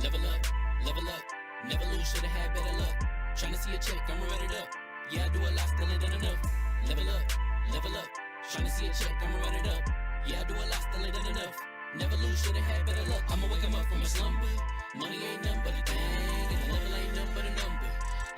Level up, level up, never lose, should've had better luck. Tryna see a check, I'ma run it up. Yeah, I do a lot, still ain't done enough. Level up, tryna see a check, I'ma run it up. Yeah, I do a lot, still ain't done enough. Never lose, should've had better luck. I'ma wake 'em up from a slumber. Money ain't nothing but a thing, and the level ain't nothing but a number.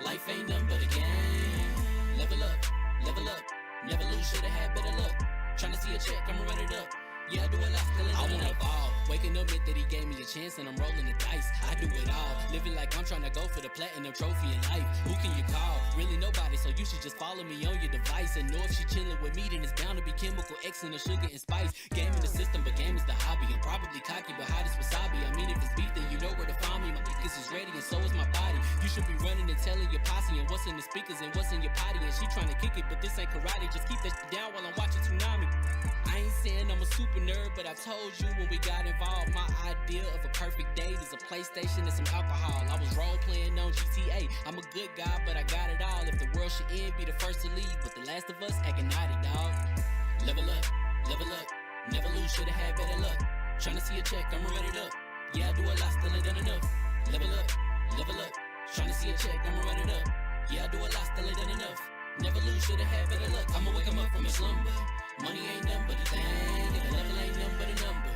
Life ain't nothing but a game. Level up, never lose, should've had better luck. Tryna see a check, I'ma run it up. Yeah, I do a lot, still ain't done enough. I wanna ball. Waking up meant that he gave me a chance and I'm rolling the dice. I do it all. Living like I'm trying to go for the platinum trophy in life. Who can you call? Really nobody, so you should just follow me on your device. And know if she chilling with me, then it's bound to be chemical X and the sugar and spice. Game in the system, but game is the hobby. I'm probably cocky, but hot as wasabi. I mean, if it's beef, then you know where to find me. My niggas is ready and so is my body. You should be running and telling your posse and what's in the speakers and what's in your potty. And she trying to kick it, but this ain't karate. Just keep that shit down while I'm watching Tsunami. I ain't saying I'm a super nerd, but I told you when we got involved, my idea of a perfect date is a PlayStation and some alcohol. I was role playing on GTA. I'm a good guy, but I got it all. If the world should end, be the first to leave, but the last of us acting naughty, dog. Level up, never lose, should've had better luck. Tryna see a check, I'ma run it up. Yeah, I do a lot, still ain't done enough. Level up, tryna see a check, I'ma run it up. Yeah, I do a lot, still ain't done enough. Never lose, should've had better luck. I'ma wake 'em up from a slumber. Money ain't nothing but a thing, and the level ain't nothing but a number.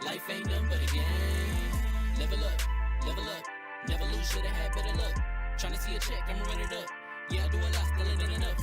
Life ain't nothing but a game. Level up, never lose, should've had better luck. Tryna see a check, I'ma run it up. Yeah, I do a lot, still ain't done enough.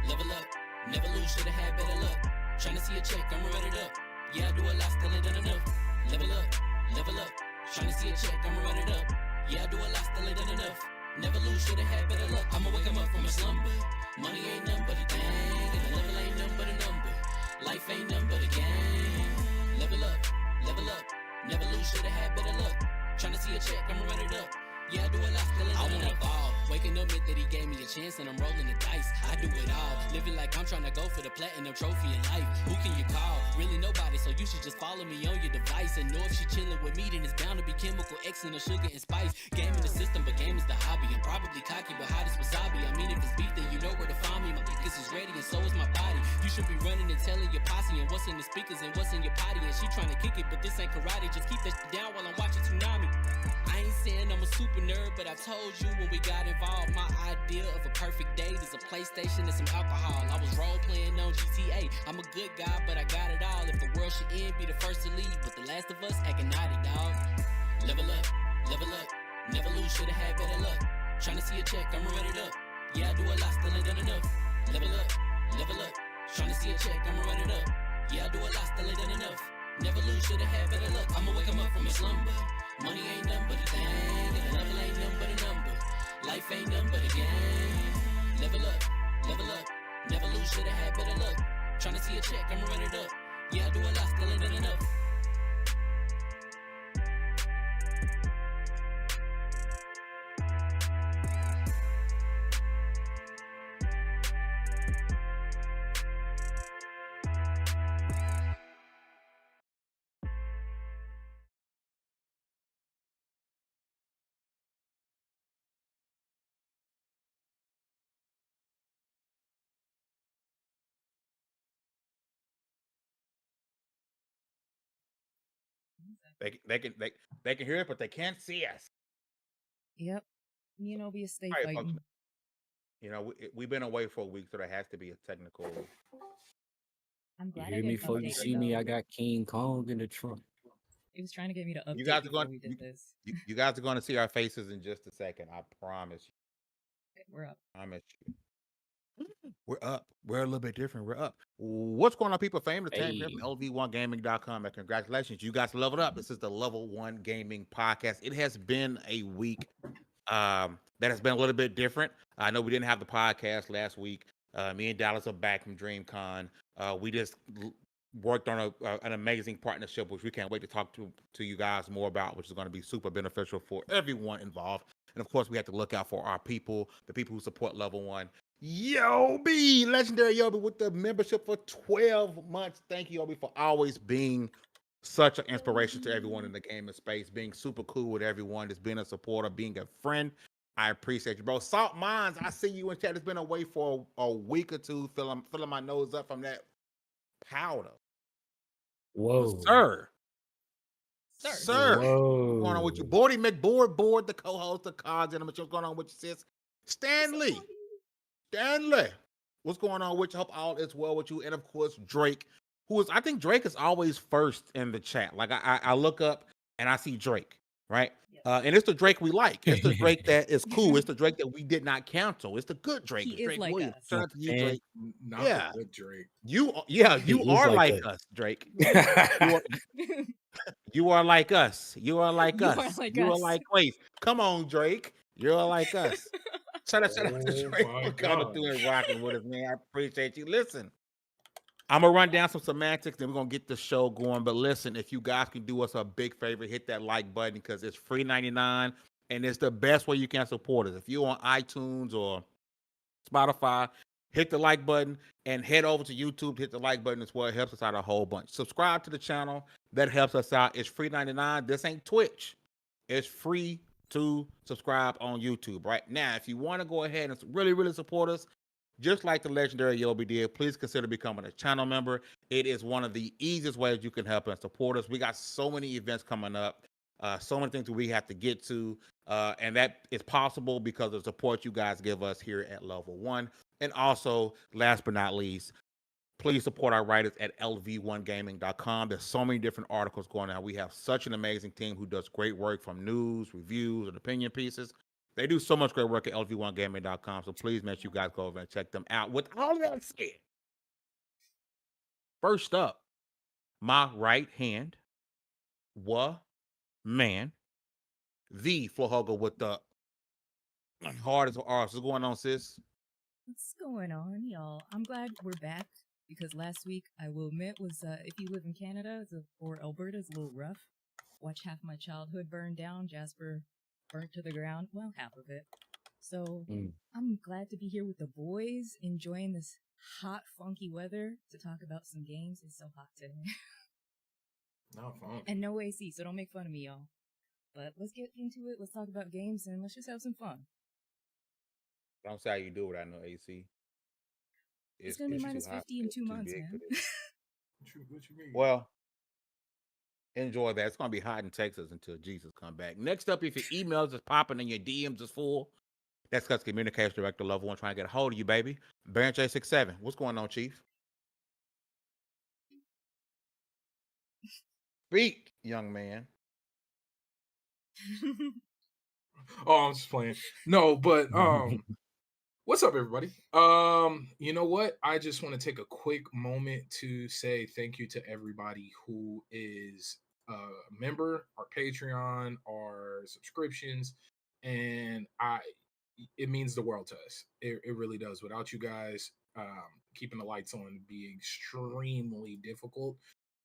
Level up, never lose, should've had better luck. Tryna see a check, I'ma run it up. Yeah, I do a lot, still ain't done enough. Level up, tryna see a check, I'ma run it up. Yeah, I do a lot, still ain't done enough. Never lose, should've had better luck. I'ma wake 'em up from a slumber. Money ain't nothing but a thing, and the level ain't nothing but a number. Life ain't nothing but a game. Level up, never lose, should've had better luck. Tryna see a check, I'ma run it up. Yeah, I do a lot, still ain't done enough. Ball. Waking up meant that he gave me a chance and I'm rolling the dice. I do it all. Living like I'm trying to go for the platinum trophy in life. Who can you call? Really nobody, so you should just follow me on your device. And know if she chilling with me, then it's bound to be chemical X and the sugar and spice. Game in the system, but game is the hobby. I'm probably cocky, but hot as wasabi. I mean, if it's beef, then you know where to find me. My niggas is ready and so is my body. You should be running and telling your posse and what's in the speakers and what's in your potty. And she trying to kick it, but this ain't karate. Just keep that shit down while I'm watching Tsunami. I ain't saying I'm a super nerd, but I told you when we got involved, my idea of a perfect date is a PlayStation and some alcohol. I was role playing on GTA. I'm a good guy, but I got it all. If the world should end, be the first to leave, but the last of us acting naughty, dog. Level up, never lose, should've had better luck. Tryna see a check, I'ma run it up. Yeah, I do a lot, still ain't done enough. Level up, tryna see a check, I'ma run it up. Yeah, I do a lot, still ain't done enough. Never lose, should've had better luck. I'ma wake 'em up from a slumber. Money ain't nothing but a thing, and the level ain't nothing but a number. Life ain't nothing but a game. Level up, never lose, should've had better luck. Tryna see a check, I'ma run it up. Yeah, I do a lot, still ain't done enough. They can hear it, but they can't see us. Yep. Be a stay All right, fighting. We've been away for a week, so there has to be a technical. I'm You glad I hear me? didn't Before you update see it, me, though. I got King Kong in the trunk. He was trying to get me to You update guys are before going. we did this. You guys are going to see our faces in just a second. I promise you. Okay, we're up. I promise you. We're up. We're a little bit different. We're up. What's going on, people? Fame to Tank from LV1Gaming.com. And congratulations, you guys leveled up. This is the Level 1 Gaming Podcast. It has been a week that has been a little bit different. I know we didn't have the podcast last week. Me and Dallas are back from DreamCon. We just worked on an amazing partnership, which we can't wait to talk to you guys more about, which is going to be super beneficial for everyone involved. And of course, we have to look out for our people, the people who support Level One. Yobi, legendary Yobi with the membership for 12 months. Thank you, Yobi, for always being such an inspiration to everyone in the gaming space, being super cool with everyone, just being a supporter, being a friend. I appreciate you, bro. Salt Mines, I see you in chat. It's been away for a week or two, filling my nose up from that powder. Whoa. Sir. Whoa. What's going on with you? Bordy McBoard, the co-host of Cards and what's going on with you, sis? Stanley. What's going on with you? Hope all is well with you. And of course, Drake, I think Drake is always first in the chat. Like I look up and I see Drake, right? And it's the Drake we like. It's the Drake that is cool. It's the Drake that we did not cancel. It's the good Drake. He It's is Drake like Williams. us. Shout out to you, Drake. Not Yeah. the good Drake. You He are is like like us, Drake. You are like us. You are like You us. are like You are us. like Quace. Come on, Drake. You're like us. Shout out to Oh Drake my for coming God. through and rocking with us, man. I appreciate you. Listen, I'm gonna run down some semantics, then we're gonna get the show going. But listen, if you guys can do us a big favor, hit that like button because it's free 99 and it's the best way you can support us. If you're on iTunes or Spotify, hit the like button and head over to YouTube, hit the like button as well. It helps us out a whole bunch. Subscribe to the channel. That helps us out. It's free 99. This ain't Twitch. It's free to subscribe on YouTube right now. If you want to go ahead and really, really support us, just like the legendary Yobi did, please consider becoming a channel member. It is one of the easiest ways you can help and support us. We got so many events coming up, so many things that we have to get to, and that is possible because of the support you guys give us here at Level One. And also, last but not least, please support our writers at LV1gaming.com. There's so many different articles going on. We have such an amazing team who does great work from news, reviews, and opinion pieces. They do so much great work at LV1gaming.com. So please make sure you guys go over and check them out. With all that said, first up, my right hand, man, the floor hugger with the hardest R's. What's going on, sis? What's going on, y'all? I'm glad we're back because last week, I will admit, was if you live in Canada or Alberta, it's a little rough. Watch half my childhood burn down. Jasper burnt to the ground. Well, half of it. So I'm glad to be here with the boys, enjoying this hot, funky weather to talk about some games. It's so hot today. Not fun. And no AC, so don't make fun of me, y'all. But let's get into it. Let's talk about games and let's just have some fun. Don't say how you do without no AC. It's gonna be minus 50 in 2 months, man. What you mean? Well, enjoy that. It's gonna be hot in Texas until Jesus come back. Next up, if your emails is popping and your DMs is full, that's because communication director Level One trying to get a hold of you, baby. Baron J67. What's going on, Chief? Speak, young man. Oh, I'm just playing. No, but what's up, everybody? You know what? I just want to take a quick moment to say thank you to everybody who is a member, our Patreon, our subscriptions, and it means the world to us. It really does. Without you guys, keeping the lights on would be extremely difficult.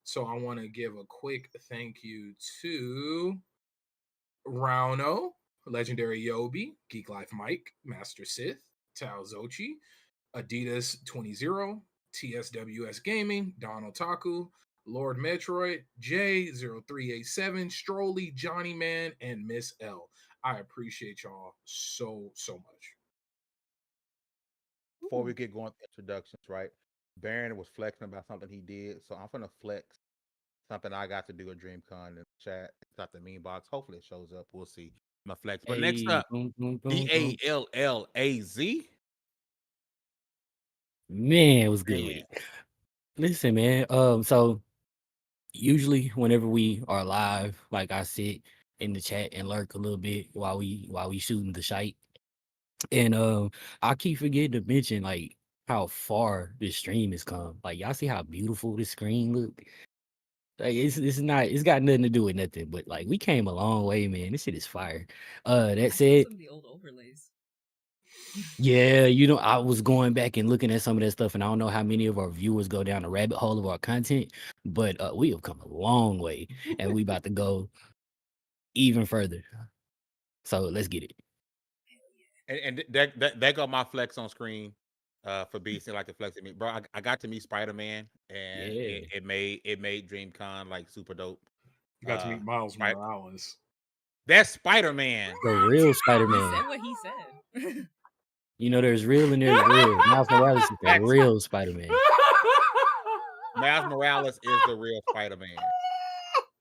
So I want to give a quick thank you to Rauno, Legendary Yobi, Geek Life Mike, Master Sith, Tao Zochi, Adidas 20, TSWS Gaming, Don Otaku, Lord Metroid, J0387, Strolly, Johnny Man, and Miss L. I appreciate y'all so much. Before we get going with introductions, right? Baron was flexing about something he did, so I'm gonna flex something I got to do at DreamCon in the chat. It's not the meme box. Hopefully it shows up. We'll see. My flex. But next up, DALLAZ. Man, it was good with it. Listen, man. So usually whenever we are live, like I sit in the chat and lurk a little bit while we shooting the shite. And I keep forgetting to mention like how far this stream has come. Like y'all see how beautiful this screen look? Like it's got nothing to do with nothing, but like we came a long way, man. This shit is fire. That I saw said, some of the old overlays. yeah, I was going back and looking at some of that stuff, and I don't know how many of our viewers go down the rabbit hole of our content, but we have come a long way, and we about to go even further. So let's get it. And that got my flex on screen. For BC like the flex at me, bro. I got to meet Spider Man, and Yeah. it made DreamCon like super dope. You got to meet Miles Morales. That's Spider Man. The real He Spider-Man. said what he said. You know, there's real and there's real. Miles Morales is the That's- real Spider-Man. Miles Morales is the real Spider Man.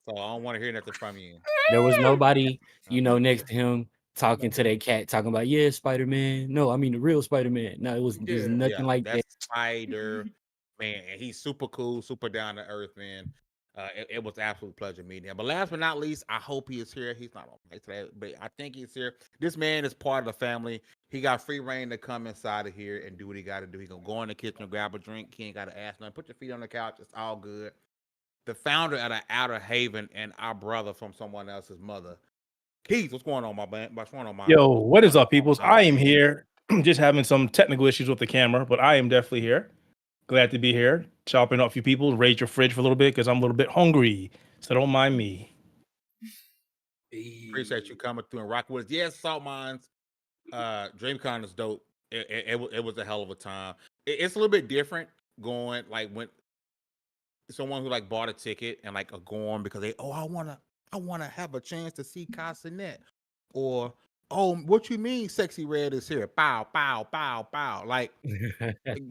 So I don't want to hear nothing from you. There was nobody, next to him talking to that cat, talking about, yeah, Spider-Man. No, I mean the real Spider-Man. No, it was nothing like that. That's Spider Man, and he's super cool, super down to earth, man. It was an absolute pleasure meeting him. But last but not least, I hope he is here. He's not on mic today, but I think he's here. This man is part of the family. He got free reign to come inside of here and do what he got to do. He gonna go in the kitchen and grab a drink. He ain't got to ask nothing. Put your feet on the couch. It's all good. The founder of the Outer Haven and our brother from someone else's mother. Keith, what's going on, my man? What's going on, my Yo, what is up, peoples? I am here. Just having some technical issues with the camera, but I am definitely here. Glad to be here. Chopping up a few people. Raise your fridge for a little bit because I'm a little bit hungry. So don't mind me. Appreciate you coming through and rock with us. Yes, Salt Mines. DreamCon is dope. It was a hell of a time. It's a little bit different going like when someone who like bought a ticket and like are going because I wanna have a chance to see Casanet, or what you mean Sexy Red is here? Pow pow pow pow. Like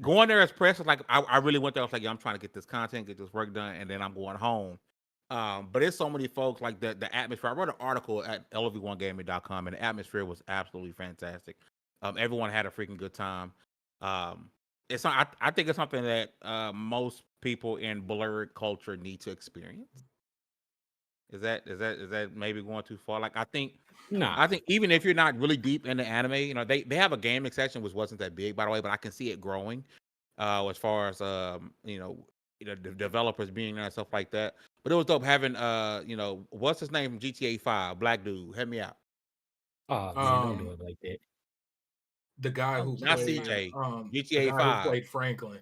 going there as press is like I really went there. I was like, yeah, I'm trying to get this content, get this work done, and then I'm going home. But there's so many folks like the atmosphere. I wrote an article at LV1gaming.com, and the atmosphere was absolutely fantastic. Everyone had a freaking good time. I think it's something that most people in blurred culture need to experience. Is that maybe going too far? Like I think even if you're not really deep into anime, they have a gaming section which wasn't that big, by the way, but I can see it growing. As far as the developers being there and stuff like that. But it was dope having what's his name from GTA 5, black dude. Help me out. Oh man, don't do it like that. The guy who not played CJ, the GTA guy 5. who played Franklin.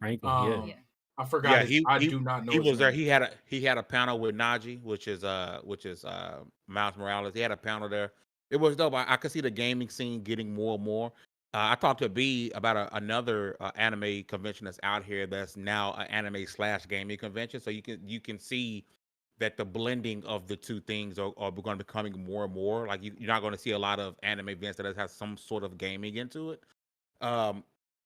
Yeah. I forgot. Yeah, I do not know. He his was there. name. He had a panel with Najee, which is Miles Morales. He had a panel there. It was dope. I could see the gaming scene getting more and more. I talked to B about another anime convention that's out here that's now an anime/gaming convention. So you can see that the blending of the two things are going to be becoming more and more. Like you're not going to see a lot of anime events that has some sort of gaming into it.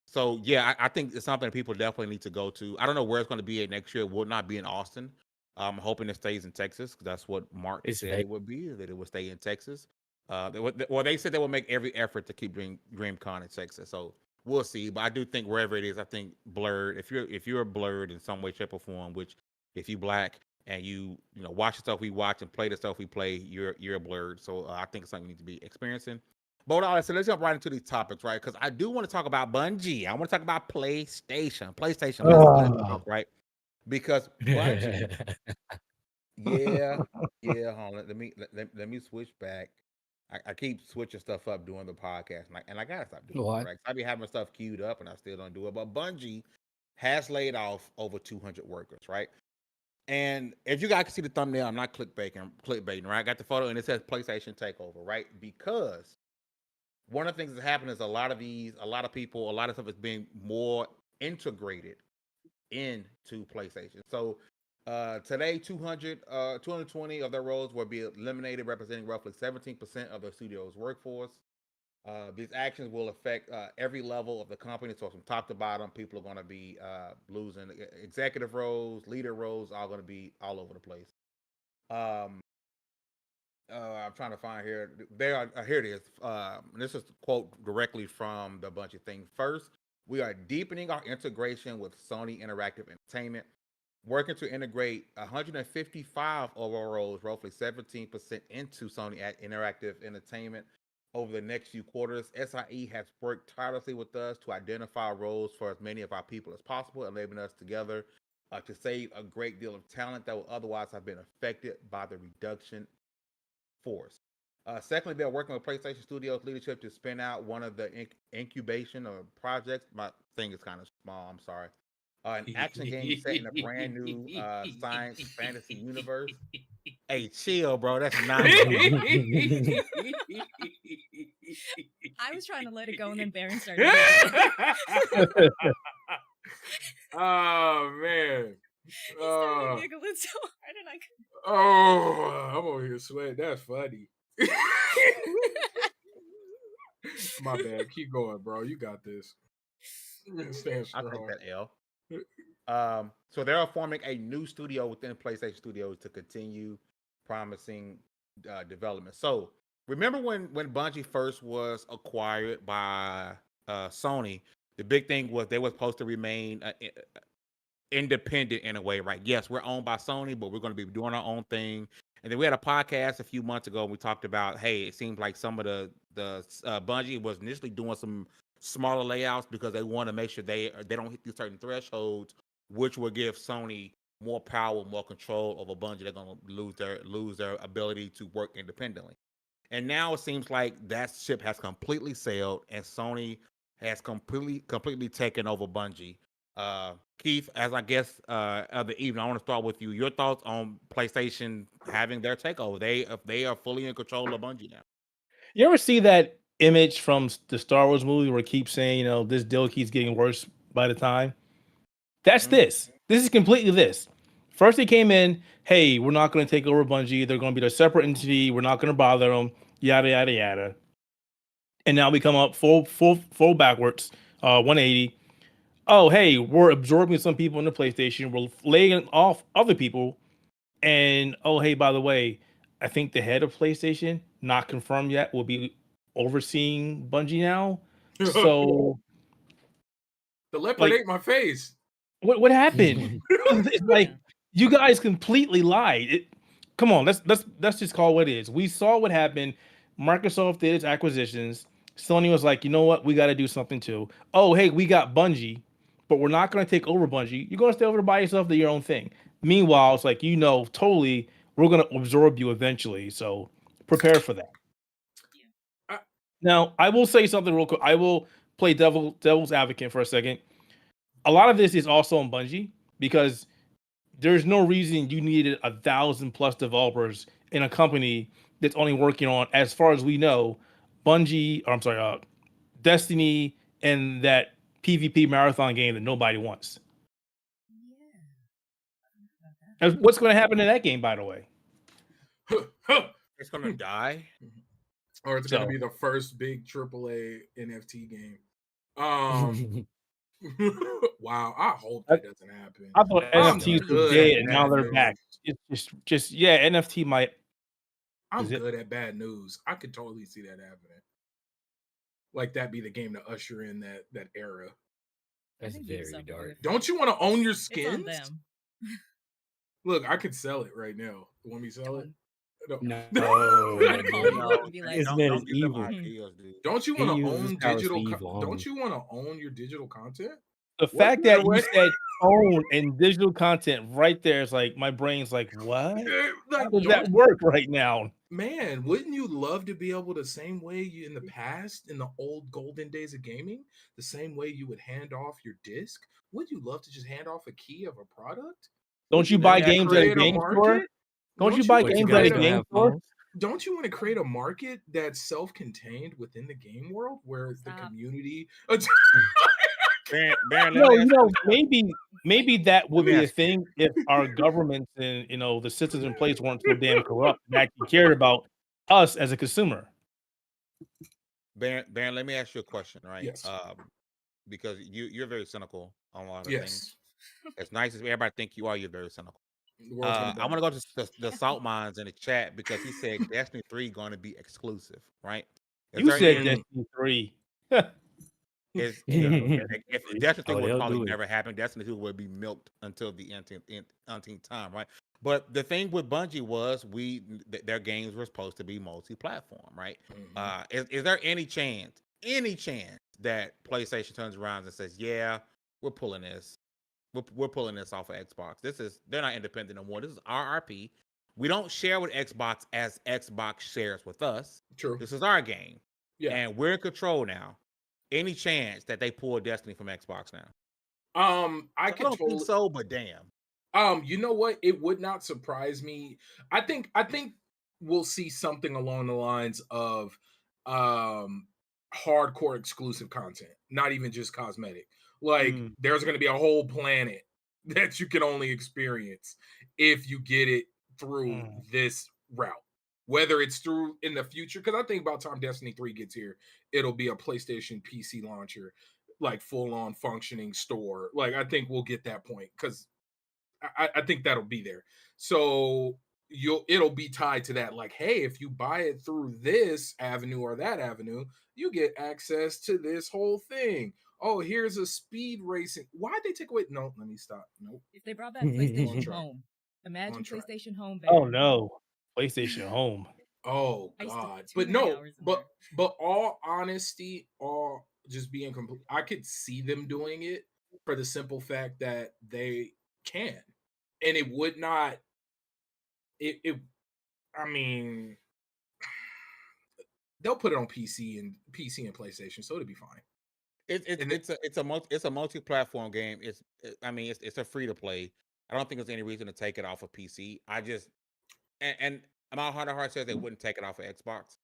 So yeah, I think it's something that people definitely need to go to. I don't know where it's going to be at next year. It will not be in Austin. I'm hoping it stays in Texas because that's what Mark said it would be. That it would stay in Texas. They said they will make every effort to keep DreamCon in Texas. So we'll see. But I do think wherever it is, I think blurred. If you're blurred in some way, shape, or form, which if you black and you watch the stuff we watch and play the stuff we play, you're blurred. So I think it's something you need to be experiencing. But all right, so let's jump right into these topics, right? Because I do want to talk about Bungie. I want to talk about PlayStation. Let's talk, right? Because Bungie. Yeah. Hold on. Let me switch back. I keep switching stuff up doing the podcast, and I gotta stop doing it. Right? I be having stuff queued up, and I still don't do it. But Bungie has laid off over 200 workers, right? And if you guys can see the thumbnail, I'm not clickbaiting, right? I got the photo, and it says PlayStation Takeover, right? Because one of the things that's happening is a lot of people, a lot of stuff is being more integrated into PlayStation. So today, 220 of their roles will be eliminated, representing roughly 17% of the studio's workforce. These actions will affect every level of the company. So from top to bottom, people are going to be losing executive roles, leader roles, all going to be all over the place. I'm trying to find here. Here it is. This is a quote directly from the Bungie thing. First, we are deepening our integration with Sony Interactive Entertainment, working to integrate 155 overall roles, roughly 17% into Sony Interactive Entertainment over the next few quarters. SIE has worked tirelessly with us to identify roles for as many of our people as possible, enabling us together to save a great deal of talent that would otherwise have been affected by the reduction force. Secondly, they're working with PlayStation Studios leadership to spin out one of the incubation or projects. My thing is kind of small. I'm sorry. An action game set in a brand new science fantasy universe. Hey, chill, bro. That's not. I was trying to let it go, and then Baron started giggling. Oh man. He started giggling so hard, and I couldn't. Oh, I'm over here sweating. That's funny. My bad. Keep going, bro. You got this. Stand I'll take strong. that L. So they are forming a new studio within PlayStation Studios to continue promising development. So remember when Bungie first was acquired by Sony, the big thing was they were supposed to remain independent in a way, right? Yes, we're owned by Sony, but we're going to be doing our own thing. And then we had a podcast a few months ago, and we talked about, hey, it seems like some of the Bungie was initially doing some smaller layouts because they want to make sure they don't hit these certain thresholds, which will give Sony more power, more control over Bungie. They're going to lose their ability to work independently. And now it seems like that ship has completely sailed, and Sony has completely taken over Bungie. Keith, as I guess of the evening, I want to start with you. Your thoughts on PlayStation having their takeover? They are fully in control of Bungie now. You ever see that image from the Star Wars movie where it keeps saying, this deal keeps getting worse by the time? That's this. This is completely this. First, they came in, hey, we're not going to take over Bungie. They're going to be a separate entity. We're not going to bother them. Yada yada yada. And now we come up full backwards, 180. Oh, hey, we're absorbing some people in the PlayStation. We're laying off other people. And, oh, hey, by the way, I think the head of PlayStation, not confirmed yet, will be overseeing Bungie now. So the leopard ate my face. What happened? It's like you guys completely lied. Come on, let's just call it what it is. We saw what happened. Microsoft did its acquisitions. Sony was like, you know what? We got to do something too. Oh, hey, we got Bungie, but we're not going to take over Bungie. You're going to stay over by yourself, do your own thing. Meanwhile, it's like, totally, we're going to absorb you eventually. So prepare for that. Now, I will say something real quick. I will play devil's advocate for a second. A lot of this is also on Bungie because there's no reason you needed 1,000+ developers in a company that's only working on, as far as we know, Destiny and that PvP marathon game that nobody wants. Yeah. What's going to happen in that game, by the way? It's going to die? Or it's going to be the first big AAA NFT game. Wow, I hope that doesn't happen. I thought NFTs were dead and now they're back. It's just NFT might. I'm good at bad news. I could totally see that happening. Like that be the game to usher in that era. That's very dark. Don't you want to own your skins? It's on them. Look, I could sell it right now. Want me to sell it? No. It's evil. Don't you want to own digital? Don't you want to own your digital content? The fact that you said own and digital content right there is like my brain's like, what? How does that work right now? Man, wouldn't you love to be able the same way you in the past, in the old golden days of gaming, the same way you would hand off your disc? Would you love to just hand off a key of a product? Don't you buy games at a game store? Don't you buy games at a game store? Don't you want to create a market that's self-contained within the game world where the community? Maybe that would be a thing if our governments and the systems in place weren't so damn corrupt and actually cared about us as a consumer. Baron, let me ask you a question, right? Yes. Because you're very cynical on a lot of things. As nice as everybody think you are, you're very cynical. I want to go to the Salt Mines in the chat because he said Destiny 3 going to be exclusive, right? You said Destiny 3. If Destiny 3 would probably never happen, Destiny 2 would be milked until the umpteenth time, right? But the thing with Bungie was their games were supposed to be multi-platform, right? Is there any chance that PlayStation turns around and says, "Yeah, we're pulling this. We're pulling this off of Xbox. They're not independent no more. This is RRP. We don't share with Xbox as Xbox shares with us. True. This is our game. Yeah. And we're in control now. Any chance that they pull Destiny from Xbox now? I don't think so, but damn. You know what? It would not surprise me. I think we'll see something along the lines of hardcore exclusive content, not even just cosmetic. Like Mm. there's going to be a whole planet that you can only experience if you get it through this route. Whether it's through in the future, because I think by the time Destiny 3 gets here, it'll be a PlayStation PC launcher, like full-on functioning store. Like I think we'll get that point because I think that'll be there. So it'll be tied to that. Like, hey, if you buy it through this avenue or that avenue, you get access to this whole thing. Oh, here's a speed racing. Why'd they take away? No, let me stop. Nope. If they brought back PlayStation Home, imagine PlayStation Home better. Oh no, PlayStation Home. Oh God. But no, but all honesty, all just being complete, I could see them doing it for the simple fact that they can. And it would not I mean they'll put it on PC and PlayStation, so it'll be fine. It's a multi-platform game. It's a free to play. I don't think there's any reason to take it off of PC. And my heart of heart says they wouldn't take it off of Xbox,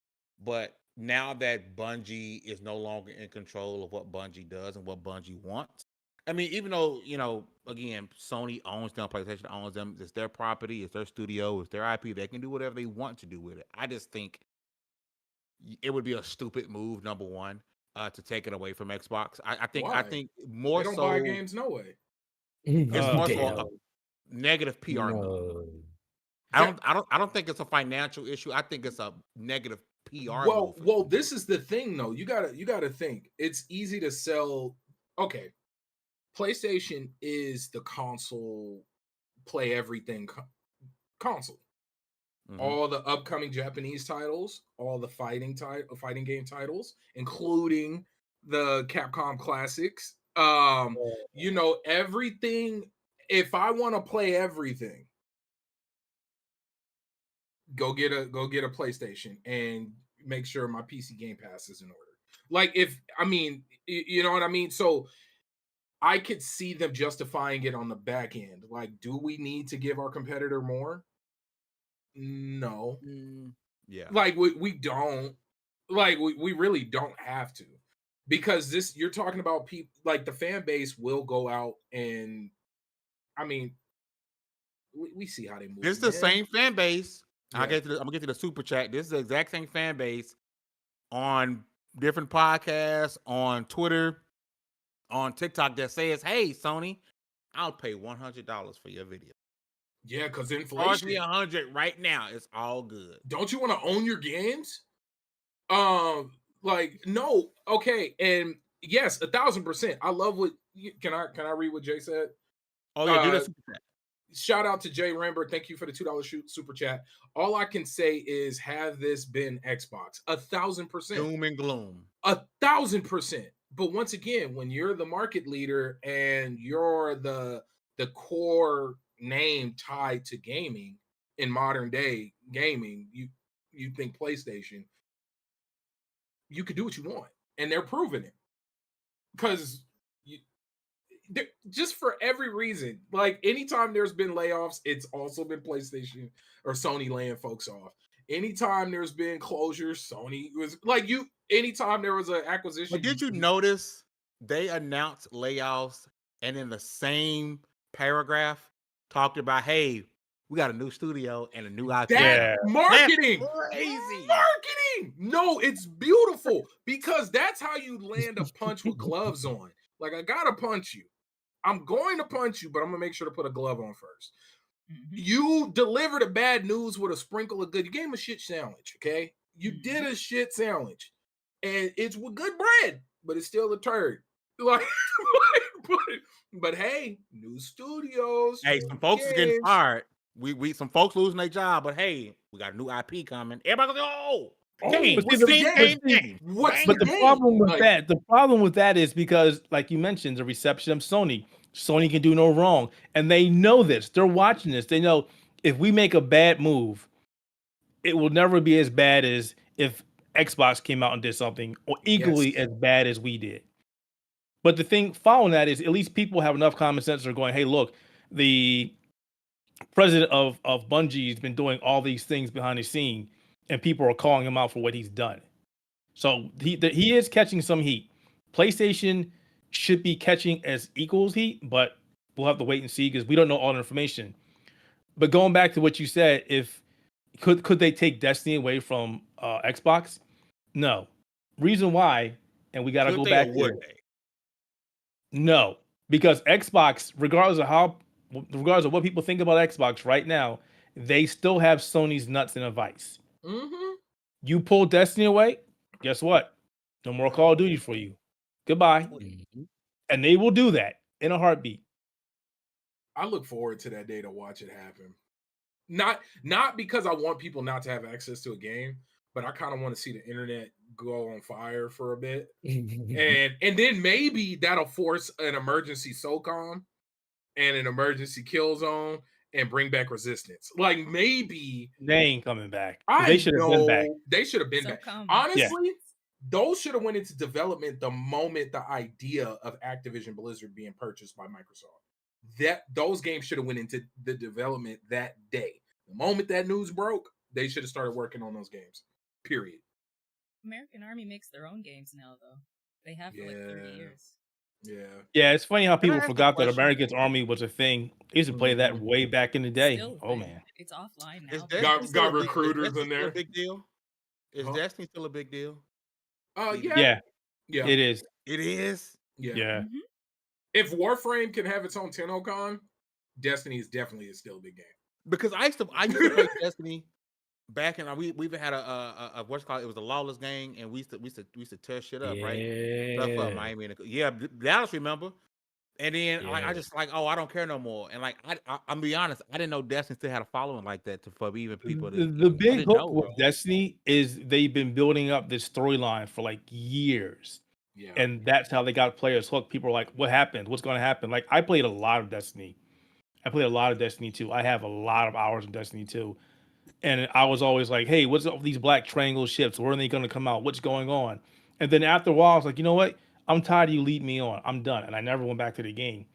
but now that Bungie is no longer in control of what Bungie does and what Bungie wants, I mean, even though again, Sony owns them, PlayStation owns them, it's their property, it's their studio, it's their IP. They can do whatever they want to do with it. I just think it would be a stupid move. Number one. To take it away from Xbox, I think more they don't so buy games, no way. It's more so a negative PR move. I don't think it's a financial issue. I think it's a negative PR move. Well, this is the thing though. You gotta think. It's easy to sell. Okay, PlayStation is the console, play everything console. Mm-hmm. All the upcoming Japanese titles, all the fighting game titles, including the Capcom classics. Everything. If I want to play everything, go get a PlayStation and make sure my PC Game Pass is in order. Like you know what I mean? So I could see them justifying it on the back end. Like, do we need to give our competitor more? No. Yeah. Like we don't. Like we really don't have to. Because you're talking about people, like the fan base will go out and we see how they move. This is the same fan base. Yeah. I'm gonna get to the super chat. This is the exact same fan base on different podcasts, on Twitter, on TikTok that says, "Hey, Sony, I'll pay $100 for your video." Yeah, because inflation. Charge me $100 right now. It's all good. Don't you want to own your games? No. Okay, and yes, 1,000%. I love what. Can I read what Jay said? Oh yeah, do that super chat. Shout out to Jay Ramber. Thank you for the $2 super chat. All I can say is, have this been Xbox, 1,000%. Doom and gloom. 1,000%. But once again, when you're the market leader and you're the core name tied to gaming in modern day gaming, you think PlayStation, you could do what you want, and they're proving it because just for every reason. Like anytime there's been layoffs, it's also been PlayStation or Sony laying folks off. Anytime there's been closures, Sony was like anytime there was an acquisition. But did you notice they announced layoffs and in the same paragraph talked about, hey, we got a new studio and a new IP. Marketing. That's crazy. Marketing. No, it's beautiful because that's how you land a punch with gloves on. Like, I gotta punch you. I'm going to punch you, but I'm gonna make sure to put a glove on first. Mm-hmm. You delivered a bad news with a sprinkle of good. You gave him a shit sandwich, okay? You did a shit sandwich, and it's with good bread, but it's still a turd. But hey, new studios. Hey, some folks is getting fired. We some folks losing their job, but hey, we got a new IP coming. Everybody goes, the problem with that is because, like you mentioned, the reception of Sony can do no wrong, and they know this. They're watching this. They know if we make a bad move, it will never be as bad as if Xbox came out and did something, or equally as bad as we did. But the thing following that is, at least people have enough common sense. They're going, hey, look, the president of Bungie has been doing all these things behind the scene, and people are calling him out for what he's done. So he is catching some heat. PlayStation should be catching as equals heat, but we'll have to wait and see because we don't know all the information. But going back to what you said, if could they take Destiny away from Xbox? No. Reason why, and we got to Could go they back or to would it. they? No, because Xbox, regardless of what people think about Xbox right now, they still have Sony's nuts in a vice. Mm-hmm. You pull Destiny away, guess what? No more Call of Duty for you. Goodbye. And they will do that in a heartbeat. I look forward to that day to watch it happen. Not because I want people not to have access to a game, but I kind of want to see the internet go on fire for a bit. And then maybe that'll force an emergency SOCOM and an emergency kill zone and bring back resistance. Like maybe They ain't coming back. I They should have been back. They should have been back. Honestly, those should have went into development the moment the idea of Activision Blizzard being purchased by Microsoft. Those games should have went into the development that day. The moment that news broke, they should have started working on those games. Period. American Army makes their own games now, though. They have for like 30 years. Yeah, it's funny how people ask a forgot that question? American's Army was a thing. They used to play that way back in the day. Still a Oh thing. man. It's offline now. Is but- Destiny still Got a big- recruiters is Destiny in still there. a big deal? Is Huh? Destiny still a big deal? Yeah, Yeah. it is. It is. Yeah. Mhm. If Warframe can have its own TennoCon, Destiny is definitely still a big game. Because I used to play Destiny back in we even had a what's it called, it was a lawless gang, and we used to tear shit up, right? Stuff up, Yeah. Miami and yeah, Dallas, remember? And then like I Yeah. just like, oh, I don't care no more. And like I'm be honest, I didn't know Destiny still had a following like that for even people to The I big didn't hook know, with bro. Destiny is they've been building up this storyline for like years. Yeah. And that's how they got players hooked. People are like, what happened? What's going to happen? Like, I played a lot of Destiny. I played a lot of Destiny 2. I have a lot of hours in Destiny 2. And I was always like, hey, what's up with these black triangle ships? Where are they going to come out? What's going on? And then after a while, I was like, you know what? I'm tired of you leading me on. I'm done. And I never went back to the game.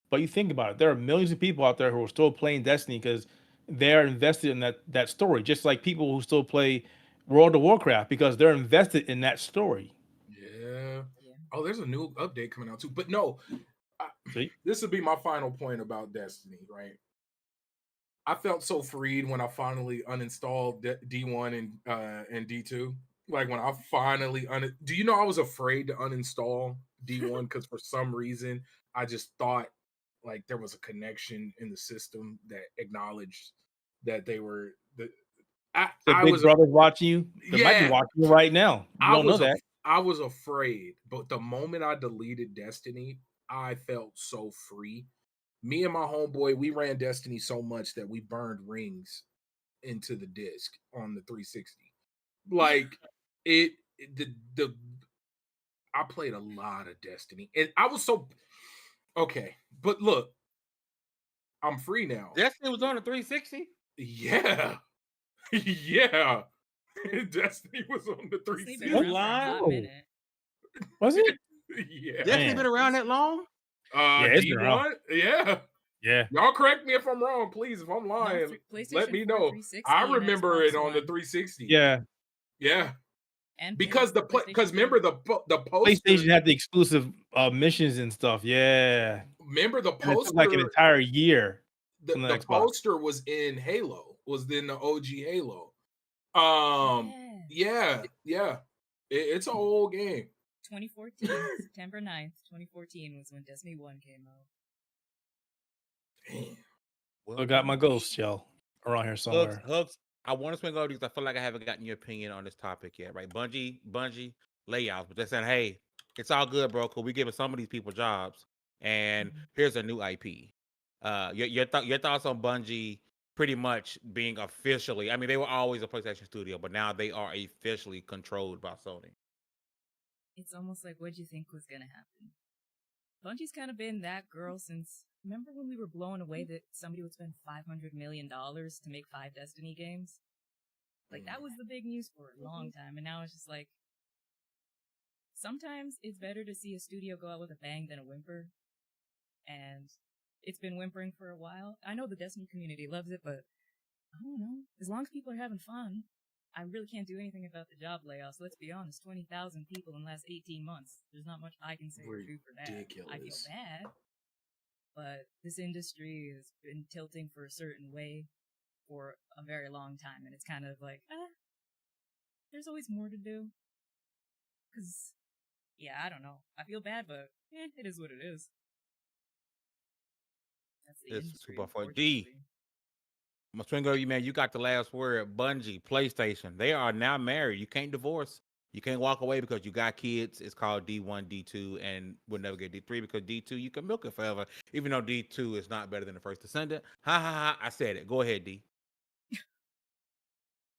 But you think about it. There are millions of people out there who are still playing Destiny because they're invested in that story. Just like people who still play World of Warcraft because they're invested in that story. Yeah. Oh, there's a new update coming out too. But no, See? this would be my final point about Destiny, right? I felt so freed when I finally uninstalled D1 and D2. Like when I finally do you know I was afraid to uninstall D1 because for some reason I just thought like there was a connection in the system that acknowledged that they were The I big was brother's watching you. They might be Yeah. watching you right now. You don't know that. I was afraid, but the moment I deleted Destiny, I felt so free. Me and my homeboy, we ran Destiny so much that we burned rings into the disc on the 360. Like the I played a lot of Destiny, and I was so okay. But look, I'm free now. Destiny was on the 360? Yeah, yeah. Destiny was on the Disney 360. been around for a hot Oh. minute. Was it? Yeah. Destiny Man. been around that long? it's been D1? around. Yeah. Yeah. Y'all correct me if I'm wrong, please. If I'm lying, PlayStation let me 4, know. 360, I and remember Xbox it on the One. 360. Yeah. Yeah. And Because PlayStation because 2. remember the poster. PlayStation had the exclusive missions and stuff. Yeah. Remember the And it took like an poster. entire year from the The Xbox. poster was in Halo. Was in the OG Halo. Yeah. It's an old game. 2014, September 9th, 2014 was when Destiny 1 came out. Damn. Well, Still got my ghost shell around here somewhere. Hooks, I want to swing over because I feel like I haven't gotten your opinion on this topic yet, right? Bungie layouts, but they're saying, hey, it's all good, bro, because we're giving some of these people jobs, and here's a new IP. Your thoughts on Bungie pretty much being officially, I mean, they were always a PlayStation studio, but now they are officially controlled by Sony. It's almost like, what'd you think was going to happen? Bungie's kind of been that girl since, remember when we were blown away that somebody would spend $500 million to make 5 Destiny games? Like, that was the big news for a long time, and now it's just like, sometimes it's better to see a studio go out with a bang than a whimper, and it's been whimpering for a while. I know the Destiny community loves it, but I don't know. As long as people are having fun, I really can't do anything about the job layoffs. Let's be honest, 20,000 people in the last 18 months. There's not much I can say or do for that. I feel bad, but this industry has been tilting for a certain way for a very long time, and it's kind of like, there's always more to do. Because, yeah, I don't know. I feel bad, but it is what it is. That's the industry, Super for D. unfortunately. My swing over you, man. You got the last word. Bungie, PlayStation. They are now married. You can't divorce. You can't walk away because you got kids. It's called D1, D2, and we'll never get D3 because D2 you can milk it forever. Even though D2 is not better than the first Descendant. Ha ha ha! I said it. Go ahead, D.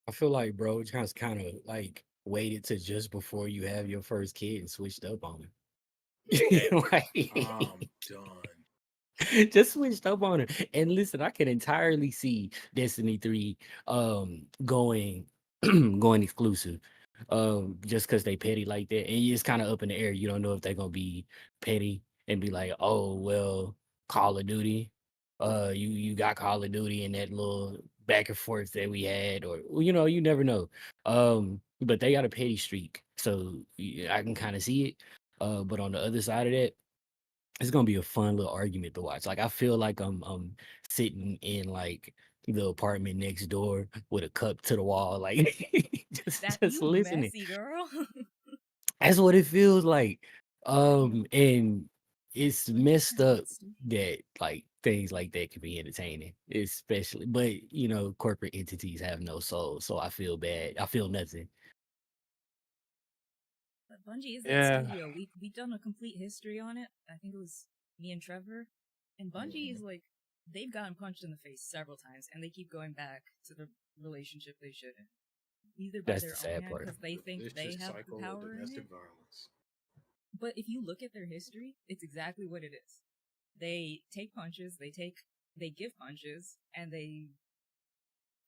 I feel like, bro, just kind of like waited to just before you have your first kid and switched up on him. I'm done. Just switched up on it. And listen, I can entirely see Destiny 3 going going exclusive. Just because they petty like that. And it's kind of up in the air. You don't know if they're gonna be petty and be like, oh well, Call of Duty. You got Call of Duty and that little back and forth that we had, or you never know. But they got a petty streak. So I can kind of see it. But on the other side of that, it's gonna be a fun little argument to watch. Like I feel like I'm sitting in like the apartment next door with a cup to the wall, like That just you listening. messy girl. That's what it feels like. And it's messed up that like things like that can be entertaining, especially. But corporate entities have no soul, so I feel bad. I feel nothing. But Bungie is that Yeah. studio. We've done a complete history on it. I think it was me and Trevor. And Bungie is like, they've gotten punched in the face several times, and they keep going back to the relationship they shouldn't. Either by That's their the sad own hand part. because they think Vicious they have the cycle of power in domestic it. violence. But if you look at their history, it's exactly what it is. They take punches, they give punches, and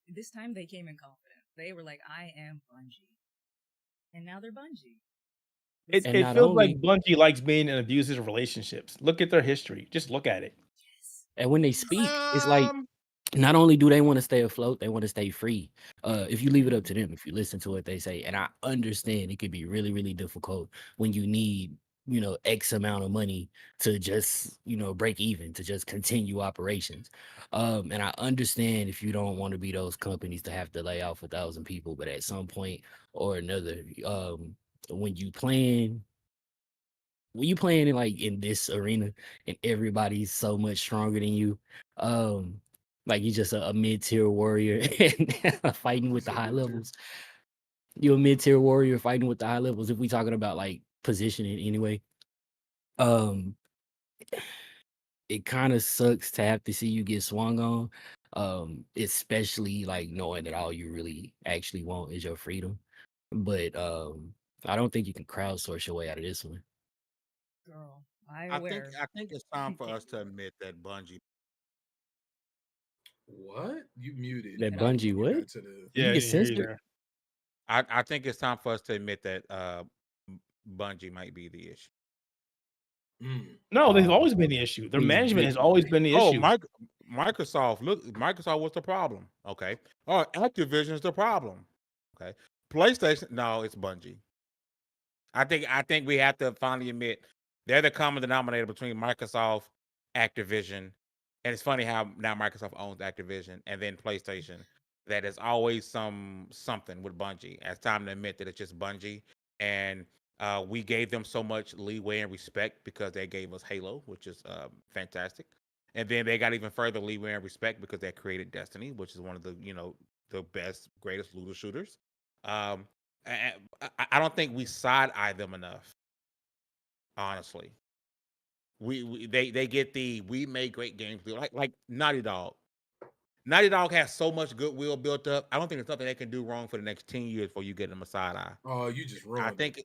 this time they came in confident. They were like, I am Bungie. And now they're Bungie. It And not feels like only Bungie likes being in abusive relationships. Look at their history. Just look at it. Yes. and when they speak, it's like not only do they want to stay afloat, they want to stay free. If you leave it up to them, if you listen to what they say, and I understand it could be really, really difficult when you need, X amount of money to just, break even, to just continue operations. And I understand if you don't want to be those companies to have to lay off 1,000 people, but at some point or another, when you playing in like in this arena and everybody's so much stronger than you, like you're just a mid-tier warrior and fighting with the high levels. You're a mid-tier warrior fighting with the high levels. If we talking about like positioning anyway, um, it kind of sucks to have to see you get swung on. Especially like knowing that all you really actually want is your freedom. But I don't think you can crowdsource your way out of this one. Girl, I think it's time for us to admit that Bungie. What? You muted. That Cut out. Bungie, what? Got to the- Yeah, You get you hear you censored? there. I think it's time for us to admit that Bungie might be the issue. No, they've always been the issue. Their Please management be- has always been the Oh, issue. Microsoft. Look, Microsoft was the problem. Okay. Oh, Activision's the problem. Okay. PlayStation. No, it's Bungie. I think we have to finally admit they're the common denominator between Microsoft, Activision, and it's funny how now Microsoft owns Activision and then PlayStation. That is always something with Bungie. It's time to admit that it's just Bungie, and we gave them so much leeway and respect because they gave us Halo, which is fantastic, and then they got even further leeway and respect because they created Destiny, which is one of the the best, greatest looter shooters. Um, I don't think we side-eye them enough. Honestly, they get we made great games like Naughty Dog. Naughty Dog has so much goodwill built up. I don't think there's nothing they can do wrong for the next 10 years before you get them a side eye. Oh, you just ruined I think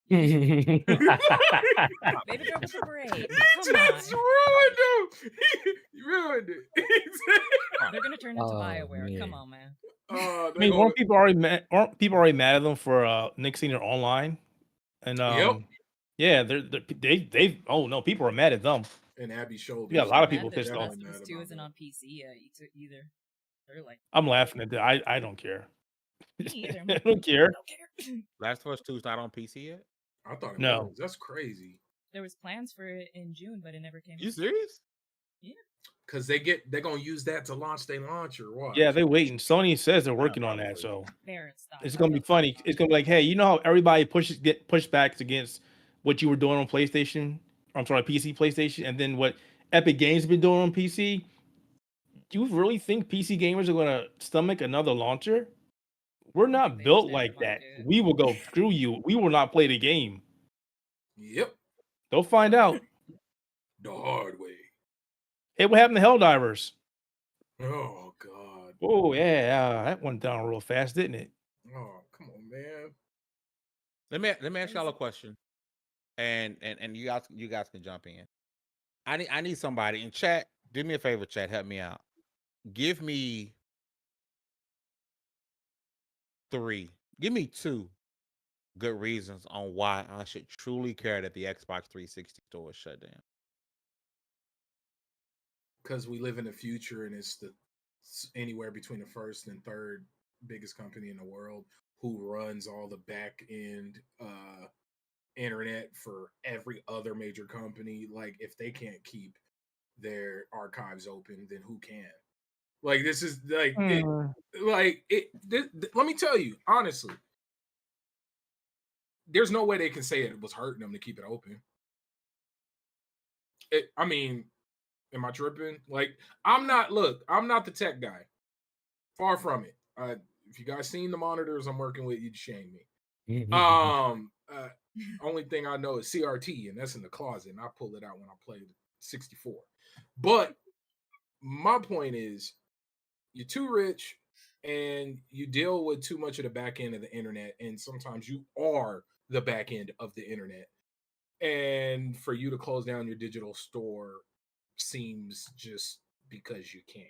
Baby girl with the braid. You Come just on. ruined him. You ruined it. They're gonna turn into Oh, BioWare. Come man. on, man. I mean, weren't people already mad at them for nixing their online? And Yep. yeah, they've oh no, people are mad at them. And Abby's shoulders. Yeah, a lot of Mad people that pissed The off. Last of Us 2 Mad isn't about on PC yet either. They're like, I'm laughing at that. I don't care. Me either. I'm I like, don't care. I don't care. Last of Us 2 is not on PC yet. I thought it No. was. That's crazy. There was plans for it in June, but it never came. You serious? Because they're gonna use that to launch their launcher. Watch. Yeah, they waiting. Sony says they're Yeah, working on that, probably. so Barrett, stop. it's gonna be funny. It's gonna be like, hey, you know how everybody get pushbacks against what you were doing on PlayStation? I'm sorry, PC, PlayStation, and then what Epic Games been doing on PC. Do you really think PC gamers are gonna stomach another launcher? We're not They built understand like the that. market. We will go screw you. We will not play the game. Yep. They'll find out. The hard way. Hey, what happened to Helldivers? Oh God. Oh yeah, that went down real fast, didn't it? Oh, come on, man. Let me ask y'all a question, and you guys can jump in. I need somebody in chat. Do me a favor, chat. Help me out. Give me 3. Give me 2 good reasons on why I should truly care that the Xbox 360 store is shut down. Because we live in the future, and it's anywhere between the first and third biggest company in the world who runs all the back end internet for every other major company. Like, if they can't keep their archives open, then who can? Like, this is like let me tell you honestly, there's no way they can say it was hurting them to keep it open. I mean, am I tripping? Like, I'm not the tech guy. Far from it. If you guys seen the monitors I'm working with, you'd shame me. Only thing I know is CRT, and that's in the closet, and I pull it out when I play the 64. But my point is, you're too rich and you deal with too much of the back end of the internet, and sometimes you are the back end of the internet. And for you to close down your digital store seems just because you can.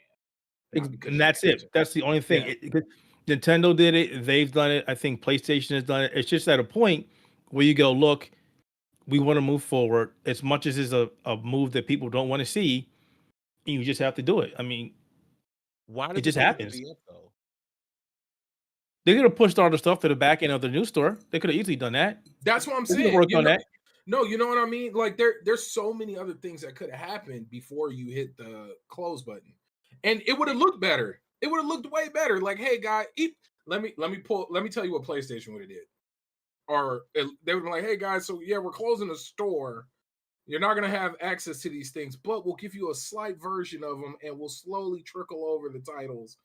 And that's it. That's the only thing. Yeah. Nintendo did it. They've done it. I think PlayStation has done it. It's just at a point where you go, look, we want to move forward. As much as it's a move that people don't want to see, you just have to do it. I mean, Why it does just it have to happens. be up, though? They could have pushed all the stuff to the back end of the new store. They could have easily done that. That's what I'm They could have saying. worked on that. No, you know what I mean? Like, there's so many other things that could have happened before you hit the close button. And it would have looked better. It would have looked way better. Like, hey, guy, let me tell you what PlayStation would have did. Or they would have been like, hey, guys, so yeah, we're closing the store. You're not going to have access to these things, but we'll give you a slight version of them, and we'll slowly trickle over the titles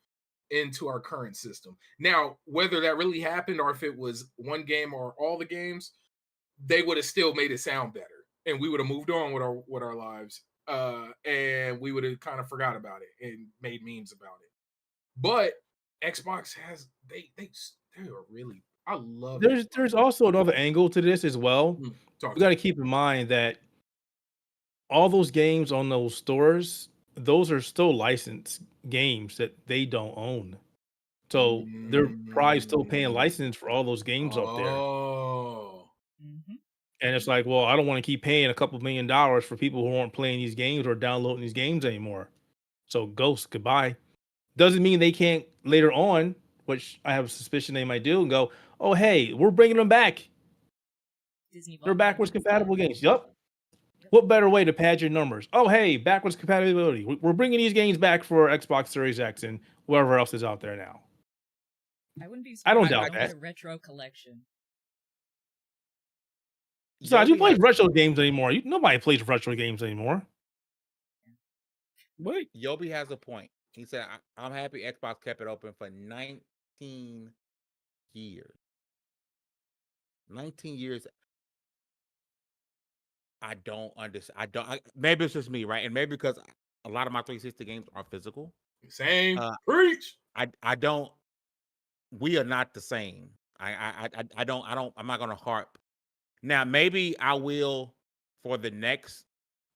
into our current system. Now, whether that really happened or if it was one game or all the games, they would have still made it sound better, and we would have moved on with our lives, and we would have kind of forgot about it and made memes about it. But Xbox has they are really, I love it. There's also another angle to this as well. You got to keep in mind that all those games on those stores, those are still licensed games that they don't own. So they're probably still paying license for all those games up there. Oh. And it's like, well, I don't want to keep paying a couple $1 million for people who aren't playing these games or downloading these games anymore. So Ghost, goodbye. Doesn't mean they can't later on, which I have a suspicion they might do, and go, oh, hey, we're bringing them back. They're backwards compatible games. Yup. What better way to pad your numbers? Oh, hey, backwards compatibility. We're bringing these games back for Xbox Series X and whatever else is out there now. I wouldn't be I don't surprised doubt if they that. get a retro collection. Besides, who plays retro games anymore? Nobody plays retro games anymore. Wait, Yobi has a point. He said, I'm happy Xbox kept it open for 19 years. 19 years. I don't understand. Maybe it's just me, right? And maybe because a lot of my 360 games are physical. Same. Preach. I don't. We are not the same. I'm not gonna harp. Now, maybe I will for the next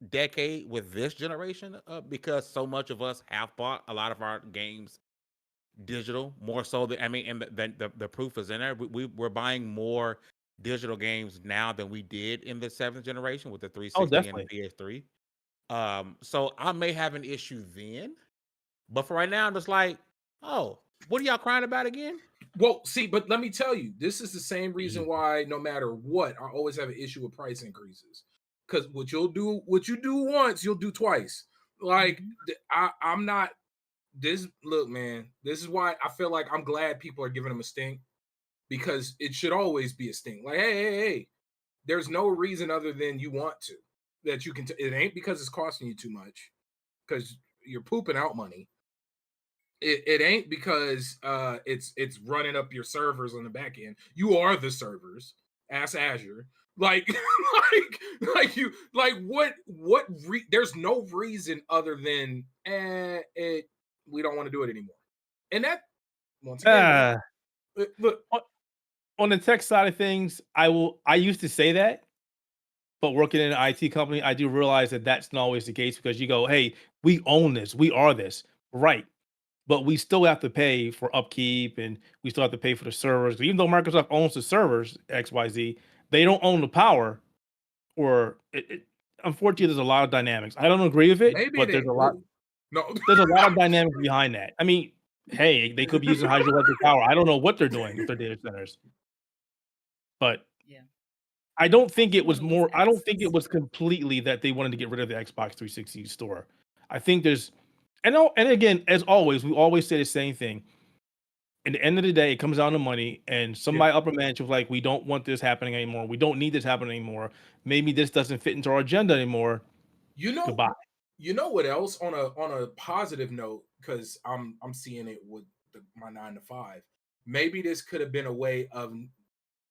decade with this generation, because so much of us have bought a lot of our games digital, more so than and the proof is in there. We're buying more digital games now than we did in the 7th generation with the 360 and the PS3. So I may have an issue then, but for right now, I'm just like, oh, What are y'all crying about again? Well, see, but let me tell you, this is the same reason why no matter what, I always have an issue with price increases. Because what you do once, you'll do twice. Like I'm not this. Look, man, this is why I feel like I'm glad people are giving them a stink, because it should always be a stink. Like, hey, there's no reason other than you want to that you can. It ain't because it's costing you too much, because you're pooping out money. It ain't because it's running up your servers on the back end. You are the servers. Ask Azure. Like what there's no reason other than we don't want to do it anymore. And that once again, look on the tech side of things, I used to say that, but working in an IT company, I do realize that that's not always the case, because you go, hey, we own this, we are this, right? But we still have to pay for upkeep, and we still have to pay for the servers. Even though Microsoft owns the servers, XYZ, they don't own the power. Or unfortunately, there's a lot of dynamics. I don't agree with it, but there's a lot. No, there's a lot of dynamics behind that. I mean, hey, they could be using hydroelectric power. I don't know what they're doing with their data centers, but yeah, I don't think it was more. I don't think it was completely that they wanted to get rid of the Xbox 360 store. I think there's, and again, as always, we always say the same thing. At the end of the day, it comes down to money, and somebody upper management was like, we don't want this happening anymore. We don't need this happening anymore. Maybe this doesn't fit into our agenda anymore. Goodbye. You know what else on a positive note, because I'm seeing it with my 9 to 5. Maybe this could have been a way of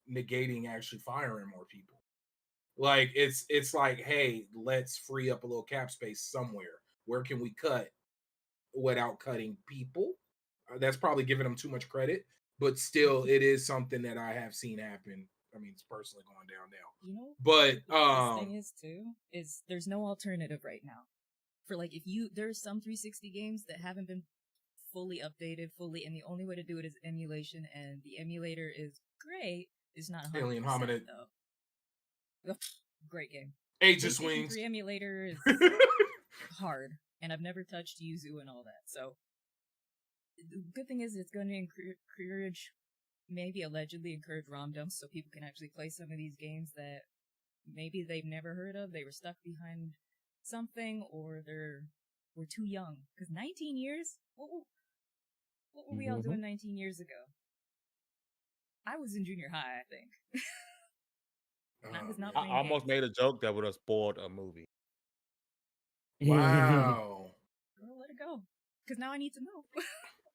negating actually firing more people. Like it's like, hey, let's free up a little cap space somewhere. Where can we cut without cutting people? That's probably giving them too much credit, but still, it is something that I have seen happen. I mean, it's personally going down now. You know, but the thing is too, is there's no alternative right now. For like, there's some 360 games that haven't been fully updated, and the only way to do it is emulation, and the emulator is great. It's not 100% Alien Hominid though. Great game. Aegis Wings. 3 emulator is hard, and I've never touched Yuzu and all that, so. The good thing is it's going to encourage, maybe allegedly encourage ROM dumps, so people can actually play some of these games that maybe they've never heard of. They were stuck behind something, or we're too young. Because 19 years? What were we all doing 19 years ago? I was in junior high, I think. I was not I almost made a joke that would have spoiled a movie. Wow. Girl, let it go. Because now I need to know.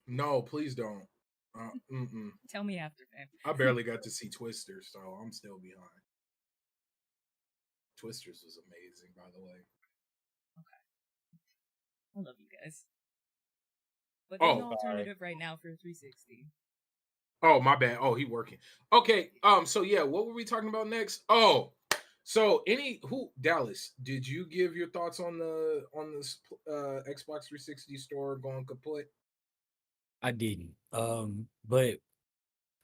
No, please don't. Tell me after, fam. I barely got to see Twisters, so I'm still behind. Twisters was amazing, by the way. Okay. I love you guys. But there's no alternative right now for 360. Oh, my bad. Oh, he working. Okay. So yeah, what were we talking about next? Oh, so Dallas, did you give your thoughts on this Xbox 360 store going kaput? I didn't. But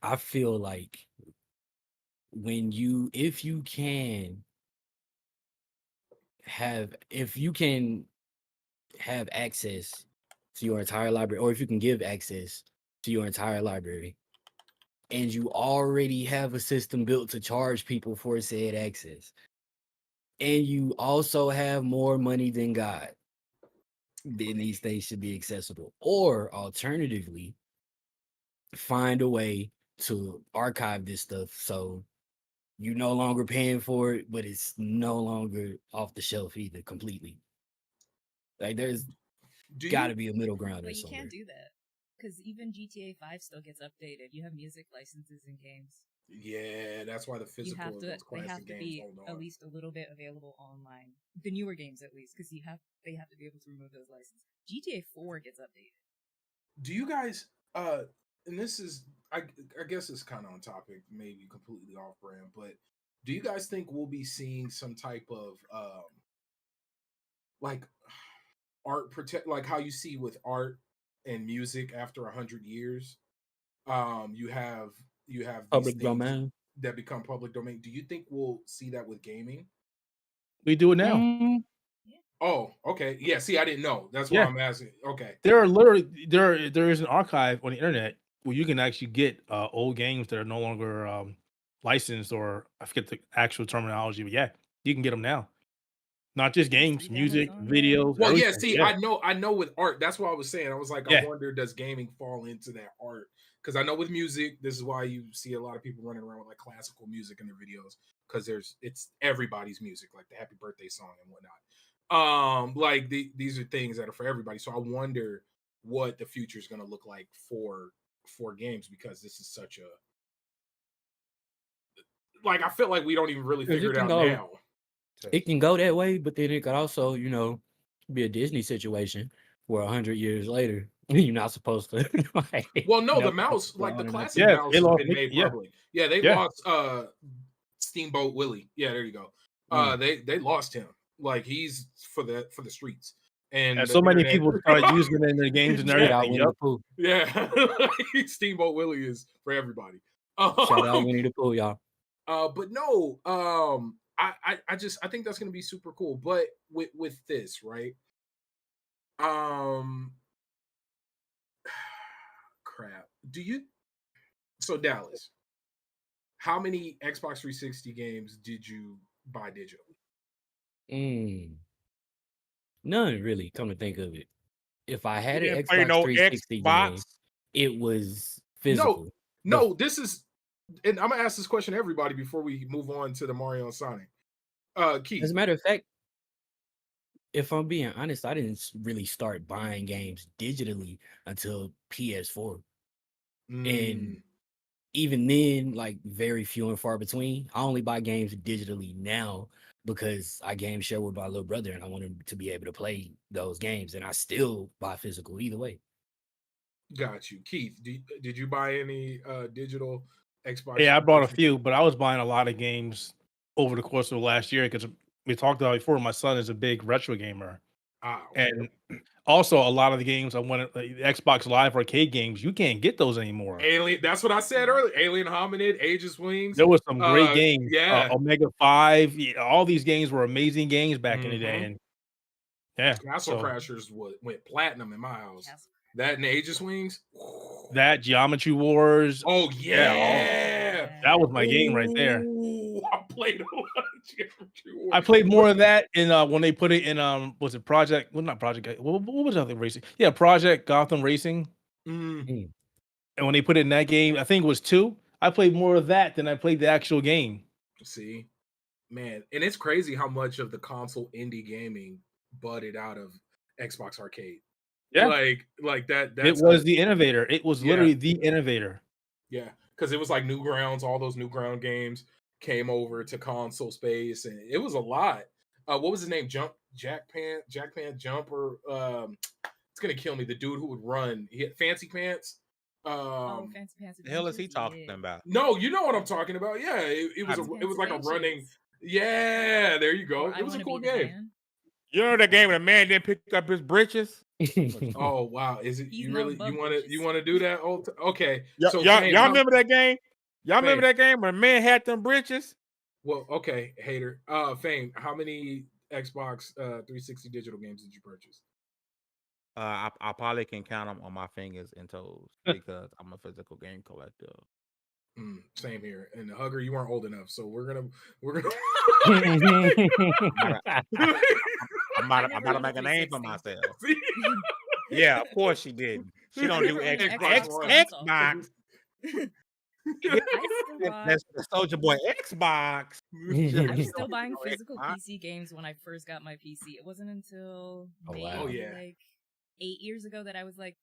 I feel like if you can have access to your entire library, or if you can give access to your entire library, and you already have a system built to charge people for said access, and you also have more money than God, then these things should be accessible. Or alternatively, find a way to archive this stuff so you're no longer paying for it, but it's no longer off the shelf either completely. Like there's got to be a middle ground. But you can't do that, because even GTA 5 still gets updated. You have music licenses in games. Yeah, that's why the physical they have to be at least a little bit available online. The newer games, at least, because they have to be able to remove those licenses. GTA 4 gets updated. Do you guys? And this is, I guess it's kind of on topic, maybe completely off brand, but do you guys think we'll be seeing some type of like art protect, like how you see with art and music after 100 years? You have public domain that become public domain. Do you think we'll see that with gaming? We do it now. Oh, okay. Yeah, see, I didn't know. That's why Yeah. I'm asking. Okay. There are literally there is an archive on the internet where you can actually get old games that are no longer licensed, or I forget the actual terminology, but yeah, you can get them now. Not just games, Street music, Amazon, yeah. videos, Well, yeah, everything. see, Yeah. I know with art, that's what I was saying. I was like, I Yeah. wonder, does gaming fall into that art? Because I know with music, this is why you see a lot of people running around with like classical music in their videos, because it's everybody's music, like the happy birthday song and whatnot. Like these are things that are for everybody. So I wonder what the future is going to look like for games, because this is such a, like, I feel like we don't even really 'Cause figure it it can out go now. it can go that way, but then it could also, be a Disney situation where 100 years later, you're not supposed to like, Well, no, you're the not supposed mouse, to go like the on and not classic Yeah, mouse they has lost been made yeah. public. Yeah, they Yeah. lost Steamboat Willie. Yeah, there you go. Mm. They lost him. Like, he's for the streets. And And the so many internet. people started using it in their games and Shout out everything. Winnie Yep. the Pooh. Yeah. Steamboat Willie is for everybody. Shout out Winnie the Pooh, y'all. But no, I think that's gonna be super cool. But with this, right? Crap. So Dallas, how many Xbox 360 games did you buy digitally? None really, come to think of it. If I had You an didn't play Xbox no 360 Xbox. game, it was No, physical. no, this is, and I'm gonna ask this question to everybody before we move on to the Mario and Sonic. Keith. As a matter of fact, if I'm being honest, I didn't really start buying games digitally until PS4. And even then, like, very few and far between. I only buy games digitally now because I game share with my little brother and I want him to be able to play those games. And I still buy physical either way. Got you. Keith, did you buy any digital Xbox? Yeah, I bought a 360? few, but I was buying a lot of games over the course of the last year because we talked about before. My son is a big retro gamer, Okay. and also a lot of the games I wanted, the Xbox Live Arcade games, you can't get those anymore. Alien, that's what I said earlier. Alien Hominid, Aegis Wings. There was some great games. Yeah. Omega 5. All these games were amazing games back in the day. And yeah. Castle Crashers went platinum in my house. Castle That and Aegis Wings. That Geometry Wars. Oh yeah. That was my game right there. Ooh, I played a lot of Geometry Wars. I played more of that in when they put it in was it Project? Well, not Project. What was the other racing? Yeah, Project Gotham Racing. And when they put it in that game, I think it was 2. I played more of that than I played the actual game. See, man, and it's crazy how much of the console indie gaming budded out of Xbox Arcade. Yeah, like that. It was the innovator. It was literally the innovator. Yeah, because it was like Newgrounds. All those Newground games came over to console space, and it was a lot. What was his name? Jack Pant Jumper. It's gonna kill me. The dude who would run. He had Fancy Pants. Fancy Pants. The hell is he talking about? No, you know what I'm talking about. Yeah, it was like a running. Yeah, there you go. It was a cool game. You know that game when a man didn't pick up his britches? Oh wow, is it you want to do that? Okay, so y'all remember that game? Y'all remember that game when a man had them britches? Well, okay, hater. Fame, how many Xbox 360 digital games did you purchase? I probably can count them on my fingers and toes because I'm a physical game collector. Same here. And Hugger, you weren't old enough, so we're gonna. I'm about to make a name for myself. Yeah, of course she didn't. She don't do Xbox. That's the Soldier Boy Xbox. I was still buying physical PC games when I first got my PC. It wasn't until like 8 years ago that I was like,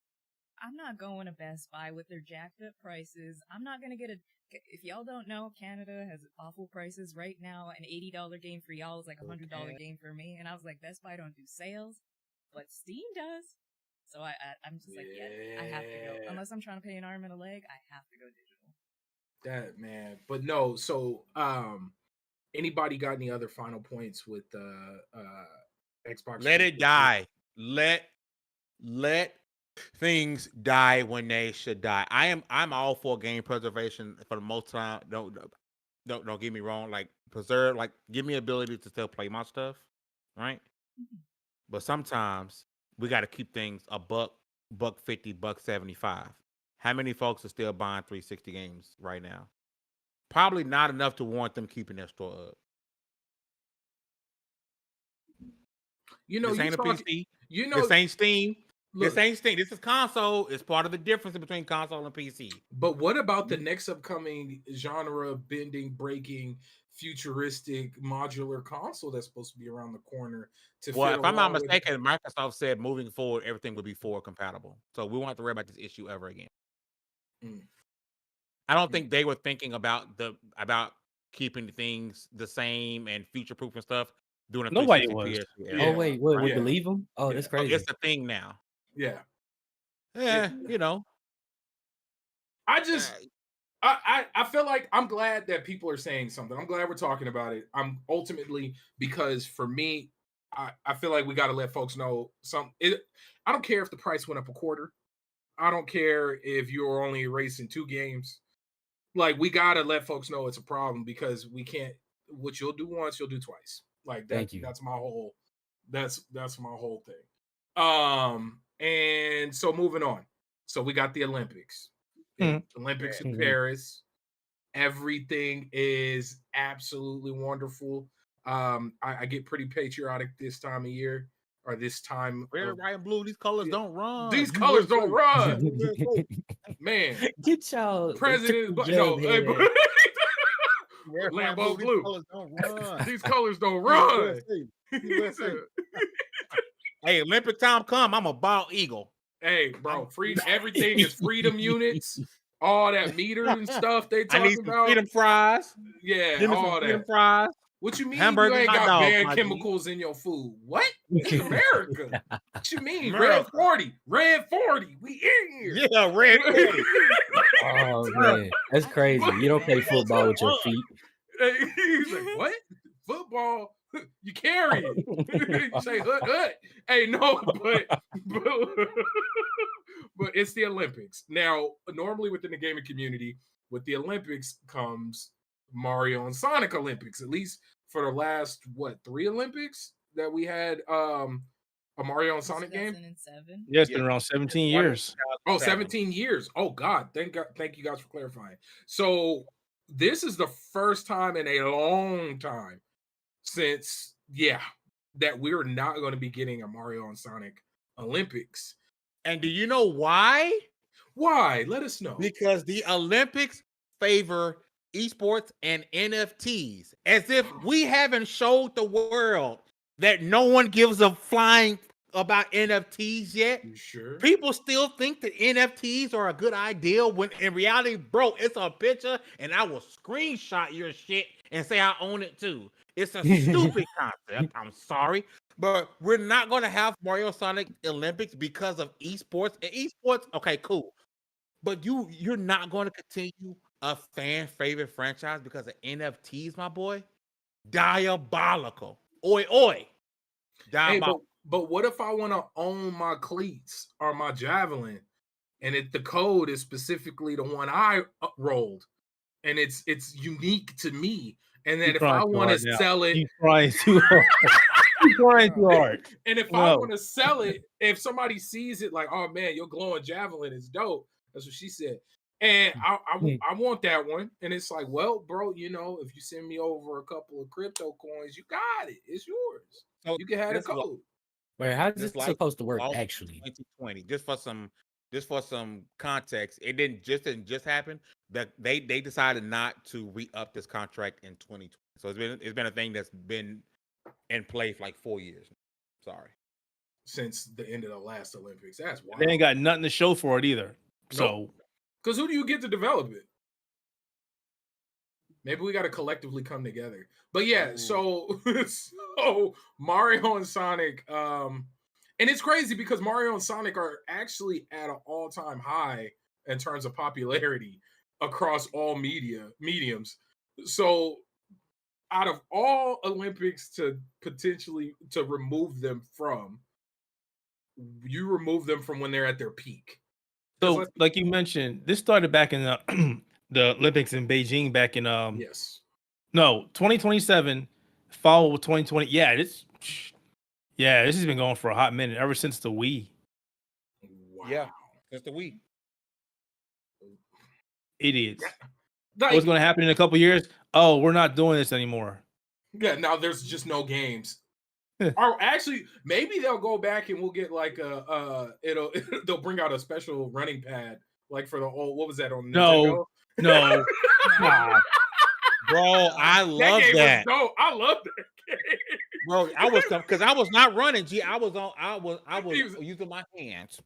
I'm not going to Best Buy with their jacked up prices. I'm not going to get if y'all don't know, Canada has awful prices right now. An $80 game for y'all is like a $100 game for me. And I was like, Best Buy don't do sales, but Steam does. So I'm just like, I have to go. Unless I'm trying to pay an arm and a leg, I have to go digital. That man. But no, so anybody got any other final points with Xbox? Let it die. Let things die when they should die. I'm all for game preservation for the most time. Don't get me wrong. Like preserve, like give me ability to still play my stuff, right? but sometimes we got to keep things a buck, buck 50, buck 75. How many folks are still buying 360 games right now? Probably not enough to warrant them keeping their store up. You know, This you ain't a talk. PC. You know, This ain't Steam. look. This ain't Steam. This is console. It's part of the difference between console and PC. But what about the next upcoming genre bending, breaking, futuristic modular console that's supposed to be around the corner to Well, fit if I'm not along with it? mistaken, Microsoft said moving forward, everything will be forward compatible. So we won't have to worry about this issue ever again. Mm. I don't think they were thinking about keeping things the same and future proof and stuff. Doing a Nobody 360 was. PS. Yeah. Oh wait, what? We Yeah. believe him? Oh, Yeah. that's Oh, crazy. it's a thing now. Yeah. Yeah, you know. I just I feel like I'm glad that people are saying something. I'm glad we're talking about it. I'm ultimately, because for me, I feel like we got to let folks know I don't care if the price went up a quarter. I don't care if you're only erasing 2 games. Like, we got to let folks know it's a problem, because we can't. What you'll do once, you'll do twice. Like that. Thank you. That's my whole. That's my whole thing. And so moving on. So we got the Olympics. Olympics in Paris. Everything is absolutely wonderful. I get pretty patriotic this time of year, or this time. Red, white, and blue. These colors don't run. These colors don't run, man. Get y'all President, triple no, jug hey, head. Red, white, Lambo blue. blue. These colors don't run. These colors don't run. USA. Hey, Olympic time come. I'm a bald eagle. Hey, bro, everything is freedom units. All that meter and stuff they I talking need some about. freedom fries. Yeah, Give me some all freedom that. fries. What you mean Hamburger, you ain't hot got dogs, banned my G. chemicals in your food? What? It's America. What you mean? America. Red 40. We in here. Yeah, red 40. Oh man, that's crazy. You don't play football with your feet. He's like, what? Football? You carry it. You say hut. Hey, no, but it's the Olympics. Now, normally within the gaming community, with the Olympics comes Mario and Sonic Olympics, at least for the last 3 Olympics that we had a Mario and Sonic game. 2007. Yeah, it's been around 17 years. Oh, 17 years. Oh God. Thank you guys for clarifying. So this is the first time in a long time since that we're not going to be getting a Mario and Sonic Olympics. And do you know why? Why? Let us know. Because the Olympics favor esports and NFTs, as if we haven't showed the world that no one gives a flying about NFTs yet. You sure? People still think that NFTs are a good idea, when in reality, bro, it's a picture and I will screenshot your shit and say I own it too. It's a stupid concept. I'm sorry. But we're not going to have Mario Sonic Olympics because of esports. And esports, okay, cool. But you're not going to continue a fan favorite franchise because of NFTs, my boy. Diabolical. Oi, oi. Diabolical. Hey, but what if I want to own my cleats or my javelin, and the code is specifically the one I rolled, and it's unique to me, and then if I want to sell it, he's trying too hard. He's trying too hard. And if I want to sell it, if somebody sees it like, oh man, your glowing javelin is dope. That's what she said. And I want that one. And it's like, well, bro, if you send me over a couple of crypto coins, you got it. It's yours. So you can have the code. Wait, how is this supposed to work actually? 2020. Just for some context, it didn't just happen. That they decided not to re-up this contract in 2020. So it's been a thing that's been in play for like 4 years. Sorry. Since the end of the last Olympics. That's wild. They ain't got nothing to show for it either. So, because who do you get to develop it? Maybe we got to collectively come together. But yeah, so Mario and Sonic, and it's crazy because Mario and Sonic are actually at an all-time high in terms of popularity across all mediums. So out of all Olympics to potentially to remove them from, you remove them from when they're at their peak. So, like you mentioned, this started back in the Olympics in Beijing back in 2027, followed with 2020. Yeah, Yeah, this has been going for a hot minute ever since the Wii. Wow. Yeah, that's the Wii. Idiots. Like, What's going to happen in a couple years? Oh, we're not doing this anymore. yeah, now there's just no games. Or actually, maybe they'll go back and we'll get like they'll bring out a special running pad like for the old, what was that on Nintendo? No. Nah. Bro, I That love game that. was dope. I love that game. Bro, I was because I was not running. G, I was using my hands.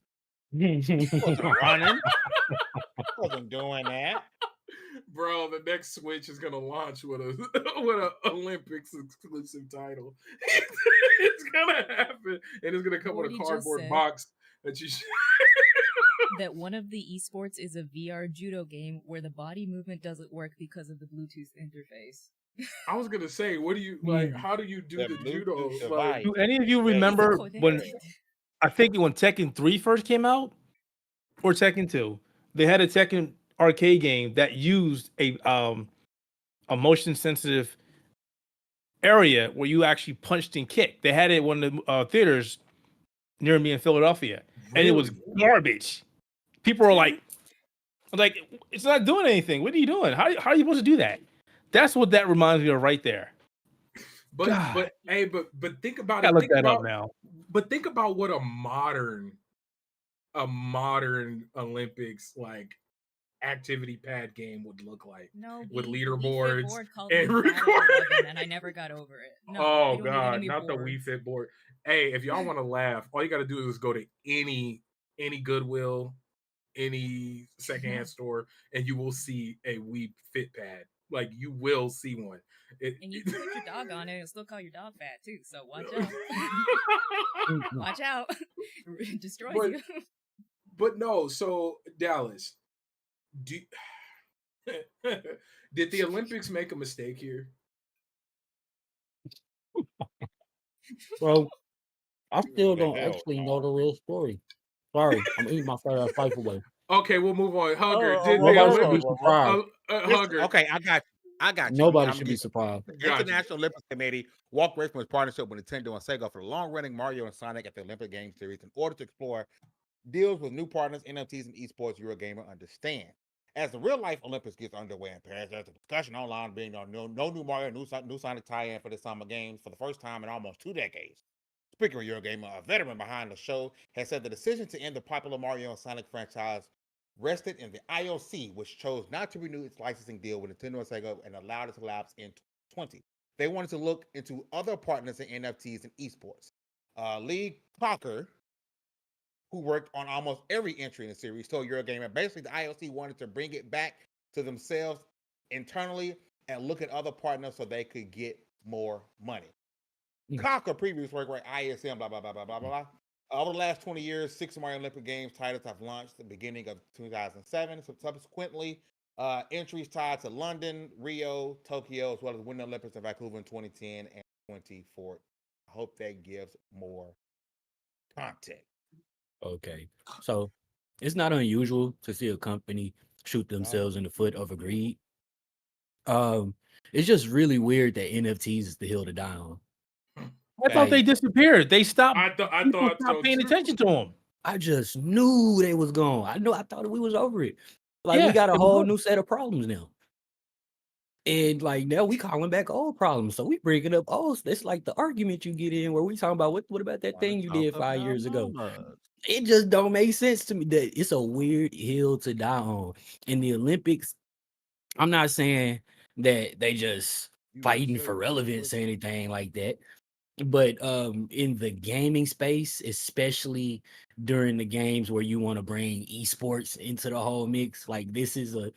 I wasn't running. I wasn't doing that. Bro, the next Switch is gonna launch with a Olympics exclusive title. It's gonna happen, and it's gonna come with a Gordy just cardboard said box that you. that one of the esports is a VR judo game where the body movement doesn't work because of the Bluetooth interface. I was gonna say, what do you like? How do you do The the Bluetooth judo? device. Like, Do any of you Yeah, you remember Connected. when I think when Tekken 3 first came out or Tekken 2, they had a Tekken arcade game that used a motion sensitive area where you actually punched and kicked. They had it in one of the theaters near me in Philadelphia, and it was garbage. People were like, it's not doing anything. What are you doing? How are you supposed to do that? That's what that reminds me of right there. but God. but think about I it. look Think that about up now. But think about what a modern Olympics like activity pad game would look like. No, With the Wii Fit leaderboards board called and me fat at record. 11, and I never got over it. No, Oh we don't need God, any not the Wii boards. Fit board. Hey, if y'all want to laugh, all you got to do is go to any Goodwill, any secondhand store, and you will see a Wii Fit pad. Like you will see one. And you can put your dog on it and still call your dog fat too. So watch out. Watch out. It destroys But- you. But no, so Dallas, did the Olympics make a mistake here? Bro, I still The don't hell actually no. know the real story. Sorry, I'm eating my fat ass pipe away. Okay, we'll move on. Hugger, did the Nobody should be Olympics? surprised. Hugger, Okay, I got you. Nobody I'm should be getting- surprised. The Gotcha. International Olympics Committee walked away from its partnership with Nintendo and Sega for the long-running Mario and Sonic at the Olympic Games series in order to explore deals with new partners, NFTs, and esports Eurogamer understand. As the real-life Olympics gets underway in Paris, there's a discussion online being no new Mario, new Sonic tie-in for the Summer Games for the first time in almost 2 decades. Speaking of Eurogamer, a veteran behind the show has said the decision to end the popular Mario and Sonic franchise rested in the IOC, which chose not to renew its licensing deal with Nintendo and Sega and allowed it to lapse in 2020. They wanted to look into other partners in NFTs and esports. Lee Cocker, who worked on almost every entry in the series, told Eurogamer basically the IOC wanted to bring it back to themselves internally and look at other partners so they could get more money. Cocker previous work with ISM, blah, blah, blah, blah, blah, blah. Over the last 20 years, 6 Mario Olympic Games titles have launched at the beginning of 2007. So subsequently, entries tied to London, Rio, Tokyo, as well as Winter Olympics in Vancouver in 2010 and 2014. I hope that gives more content. Okay. So it's not unusual to see a company shoot themselves in the foot over greed. It's just really weird that NFTs is the hill to die on. I thought they disappeared. They stopped. I People thought stopped so paying too. attention to them. I just knew they was gone. I thought we was over it. Like Yeah, we got a it was whole over. new set of problems now. And like now we calling back old problems. So we bringing up it's like the argument you get in where we talking about what about that thing you did 5 years ago? It just don't make sense to me that it's a weird hill to die on. In the Olympics, I'm not saying that they just fighting for relevance or anything like that. But in the gaming space, especially during the games where you want to bring esports into the whole mix, like this is a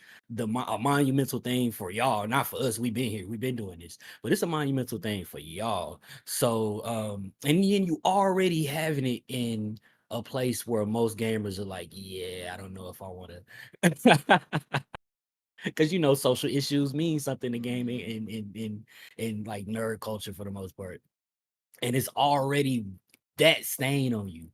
monumental thing for y'all, not for us. We've been here, we've been doing this, but it's a monumental thing for y'all. So and then you already having it in a place where most gamers are like, yeah, I don't know if I want to. Because social issues mean something to gaming and like nerd culture for the most part. And it's already that stain on you.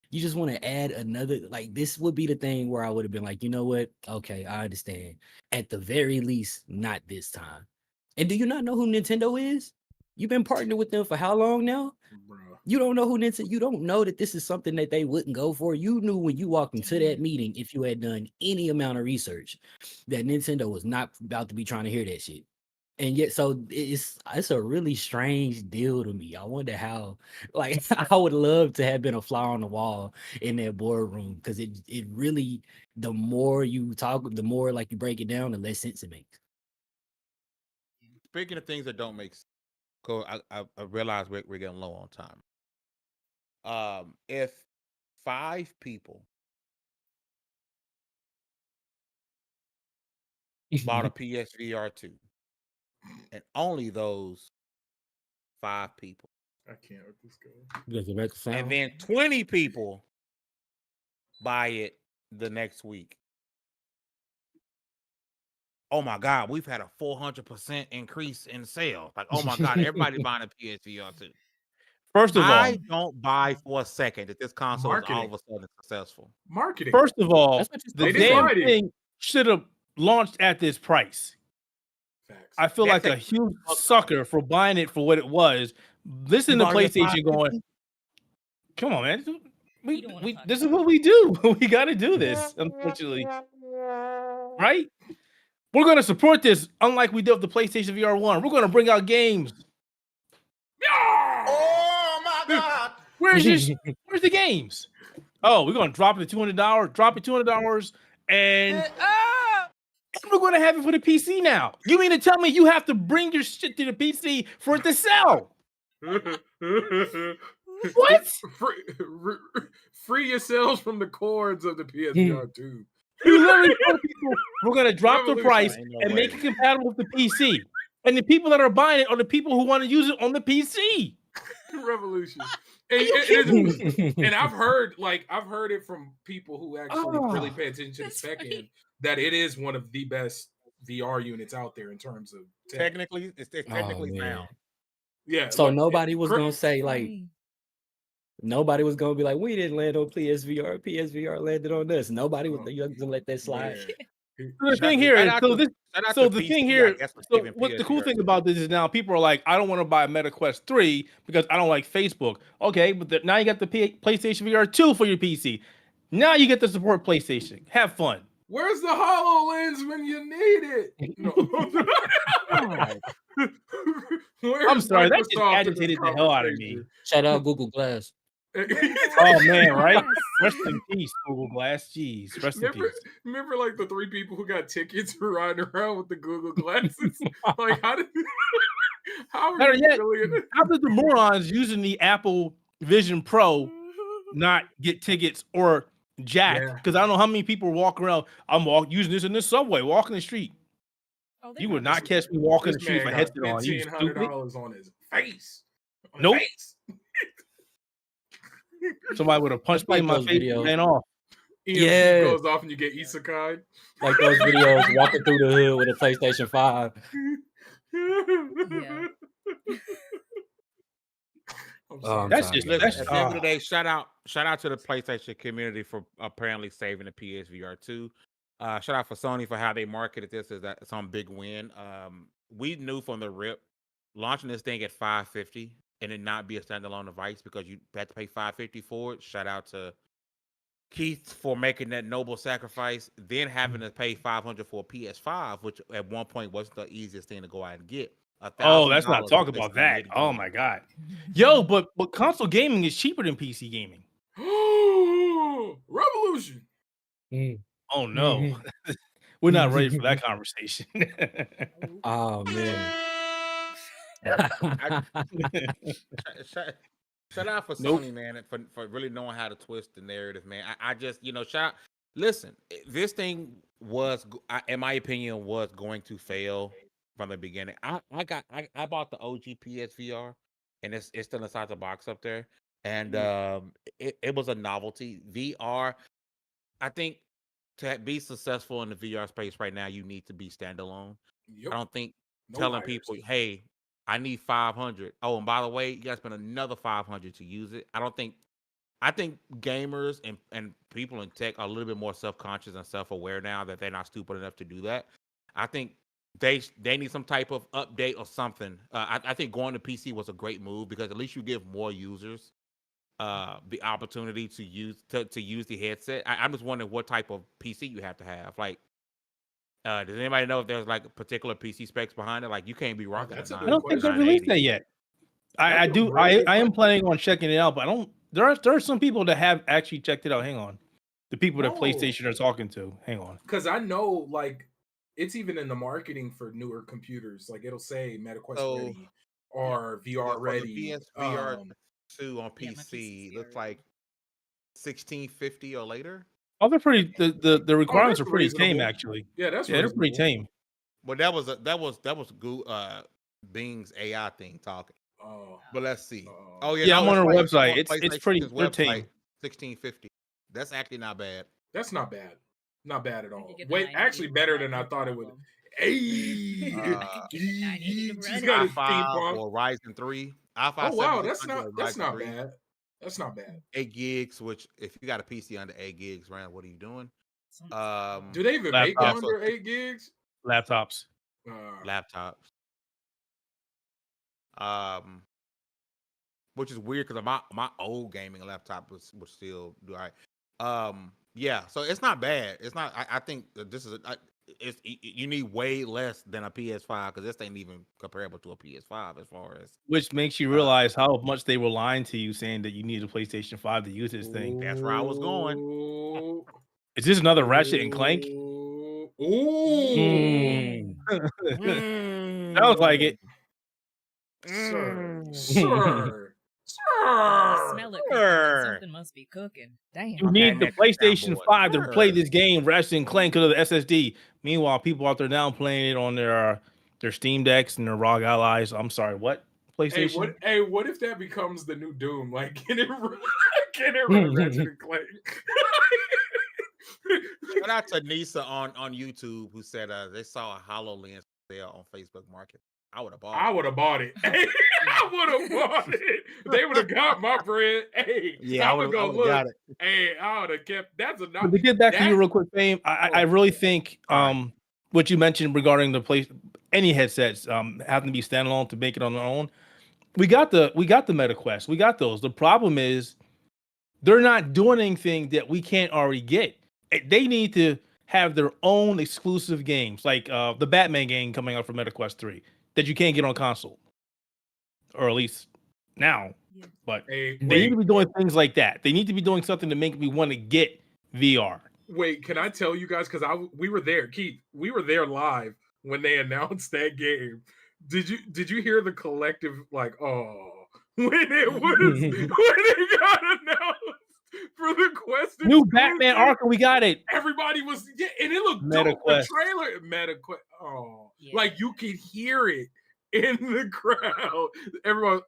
You just want to add another, like this would be the thing where I would have been like, you know what? Okay, I understand. At the very least, not this time. And do you not know who Nintendo is? You've been partnering with them for how long now? Bruh. You don't know who Nintendo. You don't know that this is something that they wouldn't go for. You knew when you walked into that meeting, if you had done any amount of research, that Nintendo was not about to be trying to hear that shit. And yet, so it's a really strange deal to me. I wonder how. Like, I would love to have been a fly on the wall in that boardroom, because it really, the more you talk, the more like you break it down, the less sense it makes. Speaking of things that don't make sense, cool. I realize we're getting low on time. If 5 people bought a PSVR2, and only those 5 people, I can't with this guy. Does it make a sound? and then 20 people buy it the next week. Oh my God, we've had a 400% increase in sales. Like, oh my God, everybody buying a PSVR2. First of all, I don't buy for a second that this console is all Marketing. of a sudden successful. Marketing. first of all, That's what you're the They supposed to damn tried it. thing should have launched at this price. Facts. I feel That's like a- a huge sucker for buying it for what it was. Listen to You bought it at PlayStation going, $550? come on, man. You don't wanna talk This is about what we do. We got to do this, unfortunately. Right? We're going to support this, unlike we did with the PlayStation VR1. We're going to bring out games. Oh my God. Where's the games? Oh, we're going to drop it to $200, and we're going to have it for the PC now. You mean to tell me you have to bring your shit to the PC for it to sell? What? Free yourselves from the cords of the PSVR2. You literally told people we're going to drop the Revolution. price Ain't no and make way. it compatible with the PC. And the people that are buying it are the people who want to use it on the PC. Revolution. Are you kidding me? And I've heard it from people who actually really pay attention to the That's spec funny. end that it is one of the best VR units out there in terms of tech. Technically, it's technically man. sound. Yeah. So like, nobody was cra- gonna say like, Funny. nobody was gonna be like, we didn't land on PSVR. PSVR landed on us. Nobody was Oh, gonna let that slide. man. So the thing here is, what the cool thing about this is now people are like, I don't want to buy a Meta Quest 3 because I don't like Facebook. Okay, but now you got the PlayStation VR 2 for your PC. Now you get to support PlayStation. Have fun. Where's the HoloLens when you need it? No. I'm sorry, that just Microsoft in this agitated the hell out of me. conversation? Shout out Google Glass. Oh man, right? Yes. Rest in peace, Google Glass. Jeez, rest in peace. Remember, like the 3 people who got tickets for riding around with the Google glasses? Like, how did? How are Better you yet, really? how did the morons using the Apple Vision Pro not get tickets or jack? Yeah. Because I don't know how many people walk around. I'm using this in the subway, walking the street. Oh, they You would got not catch me walking the This street with man a got headset on. You stupid. $1,500 on his face. On his Nope. face. Somebody would have punched me like in my those face videos. and ran off. EMP Yeah. goes off and you get isekai. Like those videos walking through the hood with a PlayStation 5. Yeah. I'm Oh, sorry. I'm That's sorry, just guys. that's At the end of the day, shout out to the PlayStation community for apparently saving the PSVR2. Shout out for Sony for how they marketed this as some big win. We knew from the rip launching this thing at $550 and it not be a standalone device because you had to pay $550 for it. Shout out to Keith for making that noble sacrifice, then having to pay $500 for a PS5, which at one point wasn't the easiest thing to go out and get. Oh, let's not $1,000 talk for this about thing that. made it Oh go. my god. Yo, but console gaming is cheaper than PC gaming. Revolution. Oh no. We're not ready for that conversation. Oh man. Shout out for Nope. Sony, man, for really knowing how to twist the narrative, man. I just, shout out. Listen, this thing in my opinion, was going to fail from the beginning. I bought the OG PSVR, and it's still inside the box up there, and it was a novelty. VR, I think to be successful in the VR space right now, you need to be standalone. Yep. I don't think No telling wires. people, hey, I need 500. Oh, and by the way, you gotta spend another 500 to use it. I think gamers and people in tech are a little bit more self-conscious and self-aware now that they're not stupid enough to do that. I think they need some type of update or something. I think going to PC was a great move because at least you give more users the opportunity to use the headset. I'm just wondering what type of PC you have to have. Like, does anybody know if there's like particular PC specs behind it? Like, you can't be rocking that's a a I good don't think they've 980. released that yet. I That's a do. really good I am question. planning on checking it out, but I don't. There are some people that have actually checked it out. Hang on, the people that No. PlayStation are talking to. Hang on. Because I know, like, it's even in the marketing for newer computers. Like, it'll say MetaQuest So ready or VR for the ready. PSVR2 on Yeah, my PC's PC, looks VR like 1650 or later. Oh, they're pretty. The Oh, requirements that's are pretty tame, reasonable. actually. Yeah, that's Yeah, they're pretty reasonable. tame. But that was Bing's AI thing talking. Oh, But let's see. oh. Oh yeah, Yeah, no, I'm on it's their right. website. On It's pretty. PlayStation's They're website, tame. 1650. That's actually not bad. That's not bad. Not bad at I all. could get the Wait, 980 actually to run better that, than I no thought it would. problem. Hey, I could get the 980 to she's run got it. a i5 steampunk. or Ryzen 3. i5 Oh wow, 7600 or that's Ryzen not 3. bad. That's not bad. 8 gigs, which if you got a PC under 8 gigs, Rand, what are you doing? Do they even make them Yeah, Laptops. so under 8 gigs? Laptops. laptops. Um, which is weird because my old gaming laptop was still do all right. Yeah, so it's not bad. It's not. I think that this is. You need way less than a PS5 because this ain't even comparable to a PS5 as far as. Which makes you realize how much they were lying to you, saying that you need a PlayStation 5 to use this thing. That's where I was going. Ooh. Is this another Ratchet and Clank? Ooh. Mm. Sounds like it. Sir. Mm. Sir. I Sir. smell it cooking, then something must be cooking. Damn. You need the Next time, PlayStation boy. 5 to play this game, Ratchet and Clank, because of the SSD. Meanwhile, people out there now playing it on their Steam Decks and their ROG Allies. I'm sorry, what? PlayStation? What if that becomes the new Doom? Like, can it run Ratchet and Clank? Shout out to Nisa on YouTube who said they saw a HoloLens there on Facebook Market. I would have bought it. I would have bought it. Hey, I would have bought it. They would have got my bread. Hey, Yeah, I would have got it. Hey, I would have kept. That's enough. But to get back to you real quick, Fame, I really think what you mentioned regarding the any headsets having to be standalone to make it on their own. We got the MetaQuest. We got those. The problem is they're not doing anything that we can't already get. They need to have their own exclusive games, like the Batman game coming out for MetaQuest 3 that you can't get on console, or at least now. But they need to be doing things like that. They need to be doing something to make me want to get VR. Wait, can I tell you guys? Because we were there, Keith. We were there live when they announced that game. Did you hear the collective like, oh, when it got announced for the Quest new Batman Arkham, we got it. Everybody was, yeah, and it looked dope. The trailer, MetaQuest. Oh, yeah. Like you could hear it in the crowd. Everyone,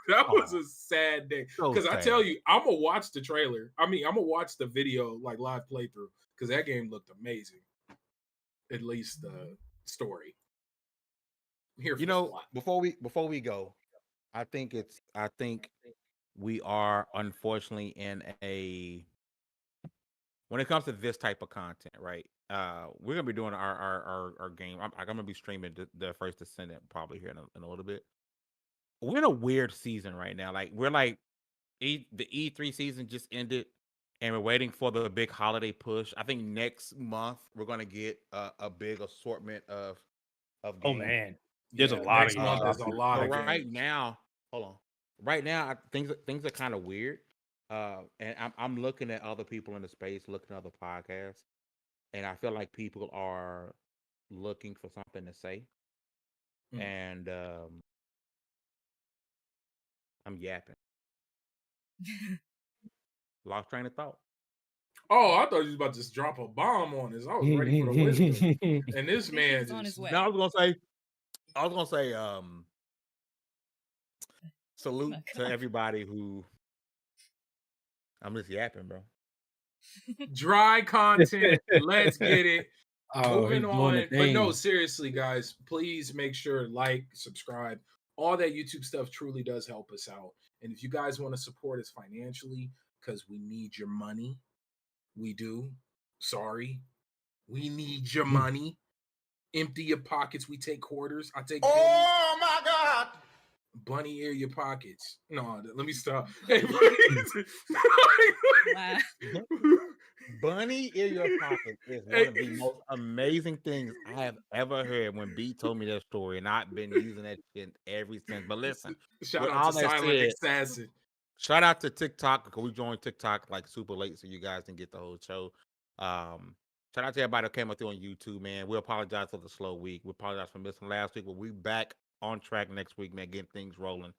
that was a sad day. Because I tell you, I'm gonna watch the trailer. I mean, I'm gonna watch the video, like live playthrough, because that game looked amazing. At least the story. Here, before we go, I think we are unfortunately in a, when it comes to this type of content, right? We're gonna be doing our game. I'm gonna be streaming the First Descendant probably here in a little bit. We're in a weird season right now. Like we're like the E3 season just ended, and we're waiting for the big holiday push. I think next month we're gonna get a big assortment of games. Oh man, there's a lot next of month. There's a lot of right games. now. Hold on. Right now, things are kind of weird. And I'm looking at other people in the space, looking at other podcasts, and I feel like people are looking for something to say. And I'm yapping. Lost train of thought. Oh, I thought you was about to drop a bomb on us. I was ready for the wisdom. And this man on his way. No, I was gonna say salute to everybody who, I'm just yapping, bro. Dry content. Let's get it. Moving he's doing on. the But no, thing. seriously, guys, please make sure like, subscribe. All that YouTube stuff truly does help us out. And if you guys want to support us financially, because we need your money, we do. Sorry. We need your money. Empty your pockets. We take quarters. I take pennies. Oh my God. bunny ear your pockets. No, let me stop. Hey, Wow. Bunny in your pocket is one of the most amazing things I have ever heard when B told me that story, and I've been using that shit ever since. But listen, Shout with out all to that Silent said, Assassin. shout out to TikTok because we joined TikTok like super late, so you guys didn't get the whole show. Shout out to everybody that came up through on YouTube, man. We apologize for the slow week. We apologize for missing last week, but we back on track next week, man, getting things rolling.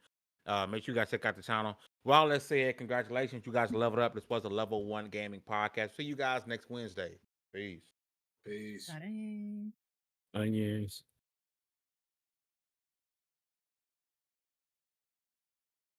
Make sure you guys check out the channel. Well, let's say congratulations. You guys leveled up. This was a Level 1 Gaming Podcast. See you guys next Wednesday. Peace. Peace. Got it. Onions.